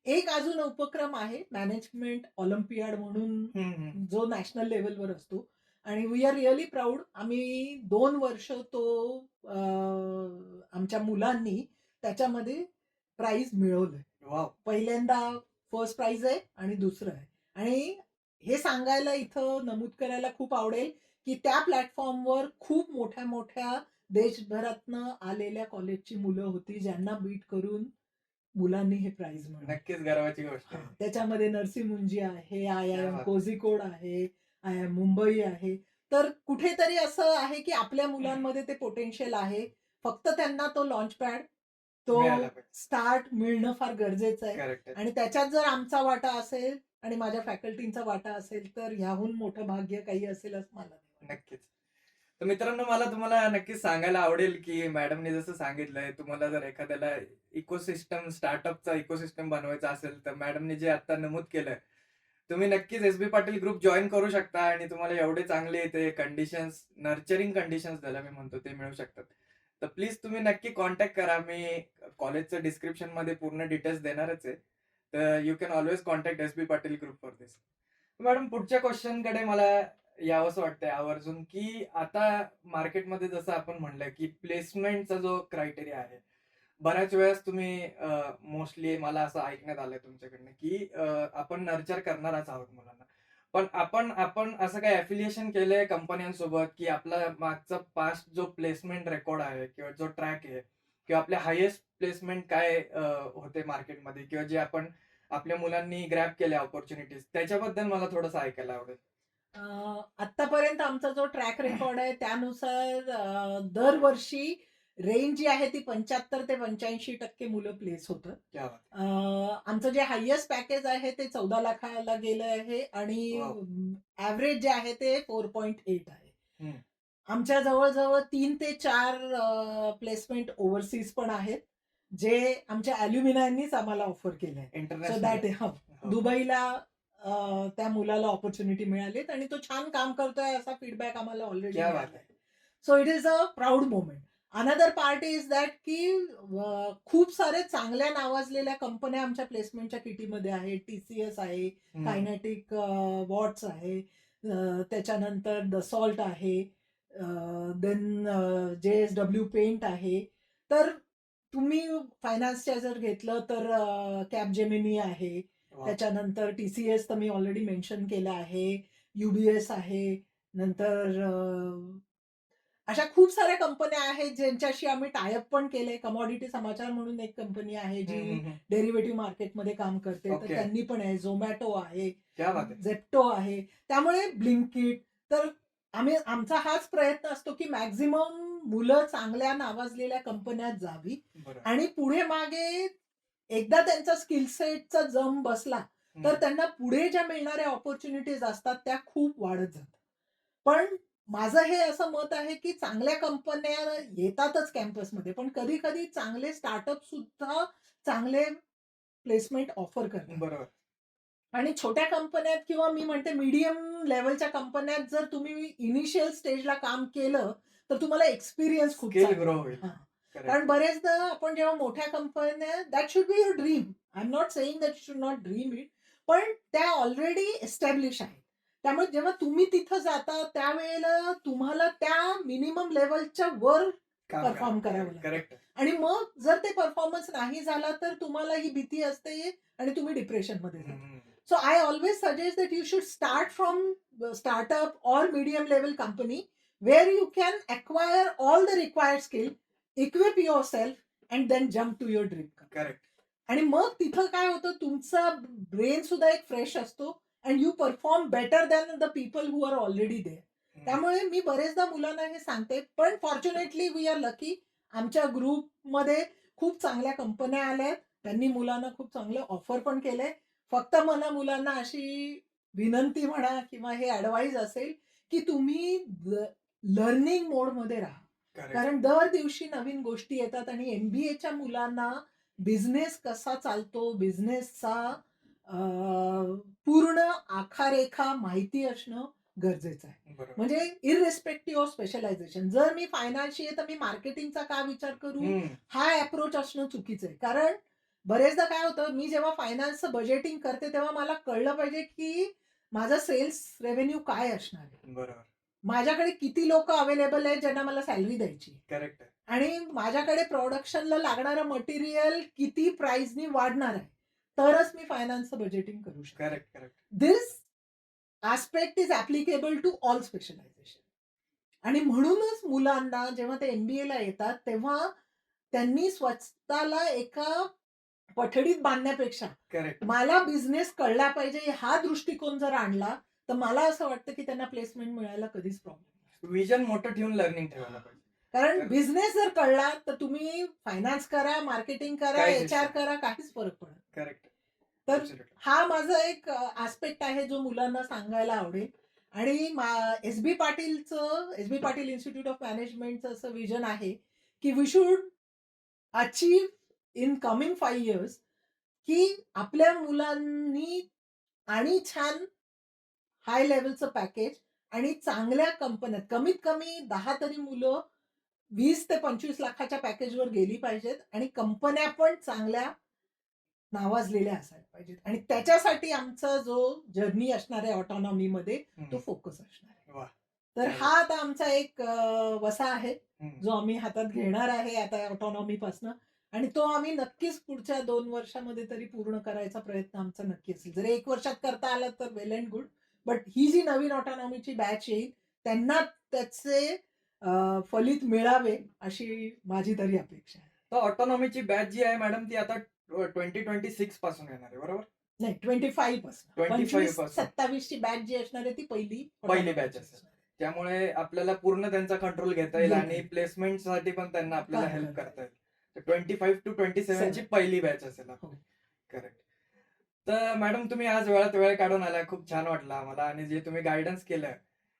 एक अजून उपक्रम आहे मॅनेजमेंट ऑलिम्पियाड म्हणून, हं, हं. जो नॅशनल लेव्हलवर असतो आणि वी आर रिअली प्राउड. आम्ही 2 वर्ष तो आमच्या मुलांनी त्याच्यामध्ये प्राइज मिळवलंय. वॉव! पहिल्यांदा फर्स्ट प्राइज आहे आणि दुसरं आहे. आणि हे सांगायला इथं नमूद करायला खूप आवडेल, की त्या प्लॅटफॉर्मवर खूप मोठ्या-मोठ्या देशभरातनं आलेल्या कॉलेजची मुलं होती, ज्यांना बीट करून मुलांनी हे प्राइज मिळवलं. नक्कीच गर्वाची गोष्ट हां, आहे. त्याच्यामध्ये नरसी मुंजी आहे, क्या IIM बात! कोझिकोड आहे, IIM मुंबई आहे. तर कुठेतरी असं आहे, की आपल्या मुलांमध्ये ते पोटेन्शियल आहे. फक्त त्यांना तो लॉन्च पॅड, तो मिळायला पाहिजे. स्टार्ट मिळणं फार गरजेचं आहे. करेक्ट आहे. आणि त्याच्यात जर आमचा वाटा असेल आणि माझ्या फॅकल्टींचा वाटा असेल, तर ह्याहून मोठं भाग्य काही असेल असं मला नाही वाटत. नक्कीच. तर मित्रांनो, मला तुम्हाला नक्कीच सांगायला आवडेल, की मॅडमने जसं सांगितलंय, तुम्हाला जर एखाद्याला इकोसिस्टम, स्टार्टअपचा इकोसिस्टम बनवायचा असेल, तर मॅडमने जे आता नमूद केलंय, तुम्ही नक्कीच एस-बी पाटील ग्रुप जॉइन करू शकता आणि तुम्हाला एवढे चांगले ते कंडिशन्स, नर्चरिंग कंडिशन्स ज्याला मी म्हणतो, ते मिळू शकतात. तर प्लीज तुम्ही नक्की कॉन्टॅक्ट करा. मी कॉलेजचं डिस्क्रिप्शनमध्ये पूर्ण डिटेल्स देणारच आहे. तर you can always contact SB Patil group for this. Madam, पुढच्या क्वेश्चनकडे मला यावंसं वाटतंय आवर्जून, की आता मार्केटमध्ये जसं आपण म्हणलं, की प्लेसमेंटचा जो क्रायटेरिया आहे, बऱ्याच वेळेस तुम्ही मोस्टली मला असं ऐकण्यात आलंय तुमच्याकडनं, की आपण नर्चर करणारच आहोत मुलांना. पण आपण आपण असं काही अफिलिएशन केलंय कंपन्यांसोबत, की आपला मागचा पास्ट जो प्लेसमेंट रेकॉर्ड आहे किंवा जो ट्रॅक आहे किंवा आपले हायेस्ट प्लेसमेंट काय होते मार्केटमध्ये किंवा जे आपण आपल्या मुलांनी ग्रॅब केल्या अपॉर्च्युनिटीज, त्याच्याबद्दल मला थोडंसं ऐकायला आवडेल. अ, आत्तापर्यंत आमचा जो ट्रॅक रेकॉर्ड आहे त्यानुसार दरवर्षी रेंज जी आहे ती 75 ते 85% मुलं प्लेस होतात. क्या बात अ, आमचं जे हायेस्ट पॅकेज आहे ते 14 लाखाला गेलं आहे आणि वॉव! ॲव्हरेज जे आहे ते 4.8 आहे. हं. आमच्या जवळ-जवळ 3 ते 4 प्लेसमेंट ओव्हरसीज पण आहेत, जे आमच्या अल्युमिनायनीच आम्हाला ऑफर केलंय. सो इंटरनॅशनल दॅट आहे. हो. हो. दुबईला त्या मुलाला अपॉर्च्युनिटी मिळालीत आणि तो छान काम करतोय असा फीडबॅक आम्हाला ऑलरेडी क्या बात मिळाला है! आहे. So it is a proud moment. Another part is that की खूप सारे चांगल्या नावाजलेल्या कंपन्या आमच्या प्लेसमेंटच्या किटीमध्ये आहेत. TCS आहे, हं. कायनेटिक वॉट्स आहे, त्याच्यानंतर दसॉल्ट आहे, देन JSW पेंट आहे. तर तुम्ही फायनान्सच्या जर घेतलं तर कॅपजेमिनी आहे. वॉव! त्याच्यानंतर TCS तर मी ऑलरेडी मेन्शन केलं आहे. UBS आहे. नंतर अशा खूप साऱ्या कंपन्या आहेत ज्यांच्याशी आम्ही टाय अप पण केलंय. कमॉडिटी समाचार म्हणून एक कंपनी आहे हं, जी हं, हं. डेरिव्हेटिव्ह मार्केटमध्ये काम करते. तर ओके. त्यांनी पण आहे. Zomato आहे, क्या बात है! Zepto आहे. त्यामुळे Blinkit. तर आमचा हाच प्रयत्न असतो की मॅक्सिमम मुलं चांगल्या नावाजलेल्या कंपन्यात जावी बरोबर. आणि पुढे मागे एकदा त्यांचा स्किल सेटचा जम बसला, तर हं. त्यांना पुढे ज्या मिळणाऱ्या अपॉर्च्युनिटीज असतात त्या खूप वाढत जातात. पण माझं हे असं मत आहे, की चांगल्या कंपन्या येतातच कॅम्पसमध्ये, पण कधी-कधी चांगले स्टार्टअप सुद्धा चांगले प्लेसमेंट ऑफर करतात. बरोबर. आणि छोट्या कंपन्यात किंवा मी म्हणते मीडियम लेव्हलच्या कंपन्यात जर तुम्ही इनिशियल स्टेजला काम केलं, तर तुम्हाला एक्सपिरियन्स खूप स्किल चांगला ग्रो येईल. होईल. हां. करेक्ट. कारण बरेचदा आपण जेव्हा मोठ्या कंपन्या that should be your dream. I am not saying that you should not dream it. पण त्या ऑलरेडी एस्टॅब्लिश आहेत. त्यामुळे जेव्हा तुम्ही तिथं जाता त्यावेळेला तुम्हाला त्या मिनिमम लेव्हलच्या वर परफॉर्म करावं लागतं. करेक्ट. आणि मग जर ते परफॉर्मन्स नाही झाला तर तुम्हाला ही भीती असते आणि तुम्ही डिप्रेशनमध्ये जाता. So I always suggest that you should start from startup or medium level company where you can acquire all the required skill, equip yourself and then jump to your dream company. Correct. आणि मग तिथं काय होतं तुमचा brain सुद्धा एक fresh असतो and you perform better than the people who are already there. त्यामुळे मी बरेचदा मुलांना हे सांगते, पण फॉर्च्युनेटली वी आर लकी. आमच्या ग्रुपमध्ये खूप चांगल्या कंपन्या आल्यात, त्यांनी मुलांना खूप चांगलं ऑफर पण केलंय. फक्त मला मुलांना अशी विनंती म्हणा किंवा हे ॲडवाइस असेल की तुम्ही लर्निंग मोडमध्ये राहा. करेक्ट. कारण दर दिवशी नवीन गोष्टी येतात आणि MBAच्या मुलांना बिझनेस कसा चालतो, बिझनेसचा पूर्ण आखारेखा माहिती असणं गरजेचं आहे. बरोबर. म्हणजे इररिस्पेक्टिव्ह ऑफ स्पेशलायझेशन. जर मी फायनान्सची आहे तर मी मार्केटिंगचा का विचार करू, हा अप्रोच असणं चुकीचं आहे. कारण बरेचदा काय होतं, मी जेव्हा फायनान्सचं बजेटिंग करते तेव्हा मला कळलं पाहिजे की माझा सेल्स रेव्हेन्यू काय असणार आहे. बरोबर. माझ्याकडे किती लोक अवेलेबल आहेत ज्यांना मला सॅलरी द्यायची करेक्ट. आणि माझ्याकडे प्रोडक्शनला लागणारं मटेरियल किती प्राइसनी वाढणार आहे, तरच मी फायनान्सचं बजेटिंग करू शकतो. Correct. Correct. This aspect is applicable to all specialization. आणि म्हणूनच मुलांना जेव्हा ते MBAला येतात तेव्हा त्यांनी स्वतःला एका पठडीत बांधण्यापेक्षा करेक्ट. मला बिझनेस कळला पाहिजे हा दृष्टिकोन जर आणला तर मला असं वाटतं की त्यांना प्लेसमेंट मिळायला कधीच प्रॉब्लेम. विजन मोठं ठेवून लर्निंग ठेवायला पाहिजे. कारण बिझनेस जर कळला तर तुम्ही फायनान्स करा, मार्केटिंग करा, काहीच HR करा, काहीच फरक पडत. करेक्ट. तर हा माझा एक आस्पेक्ट आहे जो मुलांना सांगायला आवडेल. आणि SB पाटील इन्स्टिट्यूट ऑफ मॅनेजमेंटचं असं विजन आहे की we should achieve in coming 5 years की आपल्या मुलांनी आणि छान हाय लेवलचं पॅकेज आणि चांगल्या कंपन्यात कमीत कमी 10 तरी मुलं 20 ते 25 लाखाच्या पॅकेजवर गेली पाहिजेत आणि कंपन्या पण चांगल्या नावाजलेल्या असायला पाहिजेत. आणि त्याच्यासाठी आमचा जो जर्नी असणार आहे ऑटोनॉमीमध्ये तो फोकस असणार आहे. वाह! तर हा आता आमचा एक वसा आहे जो आम्ही हातात घेणार आहे आता ऑटोनॉमीपासनं. आणि तो आम्ही नक्कीच पुढच्या 2 वर्षामध्ये तरी पूर्ण करायचा प्रयत्न आमचा नक्की असेल. जर 1 वर्षात करता आला तर वेल अँड गुड. बट ही जी नवीन ऑटोनॉमीची बॅच येईल त्यांना त्याचे फलित मिळावे अशी माझी तरी अपेक्षा आहे. तर ऑटोनॉमीची बॅच जी आहे मॅडम ती आता 2026 पासून येणार आहे बरोबर? नाही 25 पासून 25 पासून. 27 ची बॅच जी असणार आहे ती पहिली बॅच असेल. त्यामुळे आपल्याला पूर्ण त्यांचा कंट्रोल घेता येईल आणि प्लेसमेंट साठी पण त्यांना आपल्याला हेल्प करता येईल. 25 to 27 ची पहिली बॅच असेल. करेक्ट. तर मॅडम तुम्ही आज वेळात वेळ काढून आला, खूप छान वाटलं आम्हाला. आणि जे तुम्ही गायडन्स केलं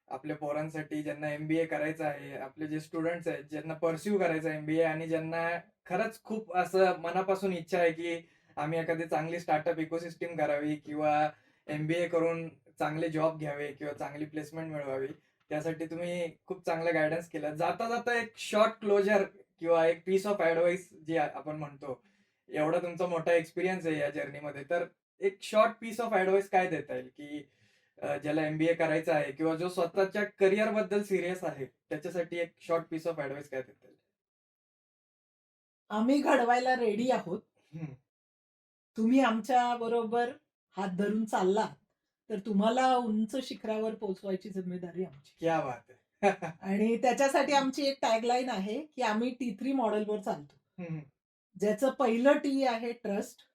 आपल्या पोरांसाठी ज्यांना MBA करायचं आहे, आपले जे स्टुडंट्स आहेत ज्यांना परस्यू करायचं MBA आणि ज्यांना खरंच खूप असं मनापासून इच्छा आहे की आम्ही एखादी चांगली स्टार्टअप इकोसिस्टम करावी किंवा MBA करून चांगले जॉब घ्यावे किंवा चांगली प्लेसमेंट मिळवावी, त्यासाठी तुम्ही खूप चांगलं गायडन्स केलं. जाता जाता एक शॉर्ट क्लोजर किंवा एक पीस ऑफ ऍडवाइस जे आपण म्हणतो, एवढा तुमचा मोठा एक्सपिरियन्स आहे या जर्नीमध्ये, तर एक शॉर्ट पीस ऑफ ऍडवाइस काय देता येईल की ज्याला MBA करायचं आहे किंवा जो स्वतःच्या करिअर बद्दल सिरियस आहे त्याच्यासाठी एक शॉर्ट पीस ऑफ ऍडवाइस काय देता येईल? आम्ही घडवायला रेडी आहोत. तुम्ही आमच्या बरोबर हात धरून चालला तर तुम्हाला उंच शिखरावर पोहोचवायची जिम्मेदारी आमची. क्या बात आहे. आणि त्याच्यासाठी आमची एक टॅगलाईन आहे की आम्ही T3 मॉडेलवर चालतो. ज्याचं पहिलं T आहे ट्रस्ट,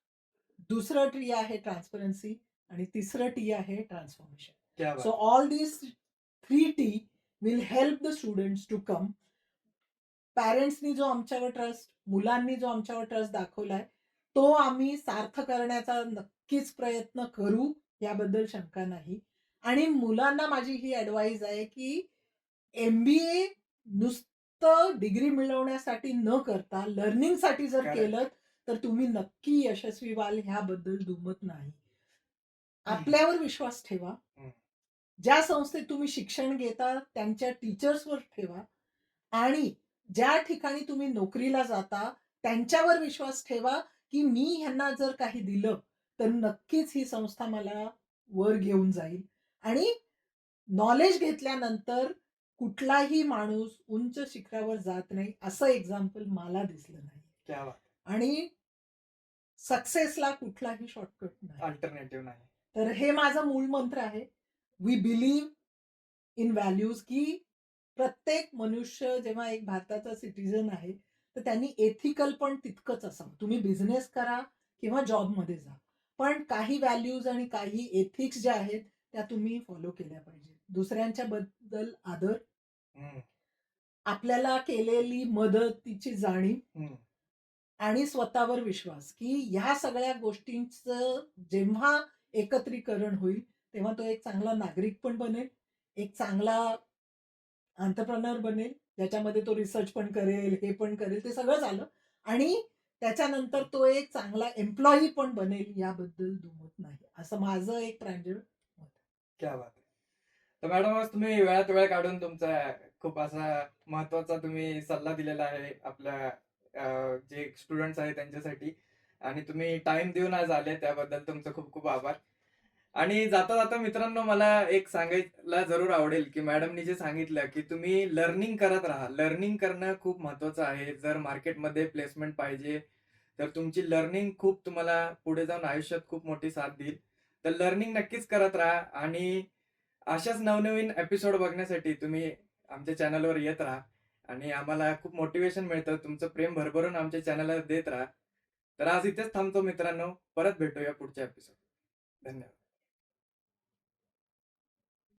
दुसरं T आहे ट्रान्सपरन्सी आणि तिसरं T आहे transformation. So all this 3 T will help the students to come. पॅरेंट्सनी जो आमच्यावर ट्रस्ट, मुलांनी जो आमच्यावर ट्रस्ट दाखवलाय तो आम्ही सार्थ करण्याचा नक्कीच प्रयत्न करू, याबद्दल शंका नाही. आणि मुलांना माझी ही ॲडवाइस आहे की MBA नुसतं डिग्री मिळवण्यासाठी न करता लर्निंगसाठी जर केलं तर तुम्ही नक्की यशस्वी व्हाल, ह्याबद्दल दुमत नाही. आपल्यावर विश्वास ठेवा. ज्या संस्थेत तुम्ही शिक्षण घेता त्यांच्या टीचर्सवर ठेवा आणि ज्या ठिकाणी तुम्ही नोकरीला जाता त्यांच्यावर विश्वास ठेवा की मी ह्यांना जर काही दिलं तर नक्कीच ही संस्था मला वर घेऊन जाईल. आणि नॉलेज घेतल्यानंतर कुठलाही माणूस उंच शिखरावर जात नाही असं एक्झाम्पल मला दिसलं नाही. क्या बात! आणि सक्सेसला कुठलाही शॉर्टकट नाही. अल्टरनेटिव्ह नाही. तर हे माझं मूळ मंत्र आहे. वी बिलीव्ह इन व्हॅल्यूज, की प्रत्येक मनुष्य जेव्हा एक भारताचा सिटिझन आहे, तर त्यांनी एथिकल पण तितकंच असावं. तुम्ही बिझनेस करा किंवा जॉबमध्ये जा. पण काही व्हॅल्यूज आणि काही एथिक्स ज्या आहेत, त्या तुम्ही फॉलो केल्या पाहिजेत. दुसऱ्यांच्या बद्दल आदर, हं, आपल्याला केलेली मदतीची जाणीव हं. आणि स्वतःवर विश्वास, की ह्या सगळ्या गोष्टींचं जेव्हा एकत्रीकरण होईल, तेव्हा तो एक चांगला नागरिक पण बनेल, एक चांगला एंटरप्रेन्योर बनेल, ज्याच्यामध्ये तो रिसर्च पण करेल, हे पण करेल, ते सगळं झालं आणि त्याच्यानंतर तो एक चांगला एम्प्लॉयी पण बनेल, याबद्दल दुमत नाही. असं माझं एक प्रांजळ मत आहे. क्या बात है! तर मॅडम आज तुम्ही वेळात वेळ काढून तुमचा खूप असा महत्त्वाचा तुम्ही सल्ला दिलेला आहे आपल्या जे स्टुडंट्स आहेत त्यांच्यासाठी आणि तुम्ही टाईम देऊन आज आले त्याबद्दल तुमचं खूप खूप आभार. आणि जाता-जाता मित्रांनो मला एक सांगायला जरूर आवडेल, की मॅडमनी जे सांगितलं, की तुम्ही लर्निंग करत राहा. लर्निंग करणं खूप महत्त्वाचं आहे. जर मार्केटमध्ये प्लेसमेंट पाहिजे, तर तुमची लर्निंग खूप तुम्हाला पुढे जाऊन आयुष्यात खूप मोठी साथ देईल. तर लर्निंग नक्कीच करत राहा आणि अशाच नवनवीन एपिसोड बघण्यासाठी तुम्ही आमच्या चॅनलवर येत राहा आणि आम्हाला खूप मोटिव्हेशन मिळतं. तुमचं प्रेम भरभरून आमच्या चॅनलला देत राहा. तर आज इथेच थांबतो मित्रांनो. परत भेटूया पुढच्या एपिसोड. धन्यवाद.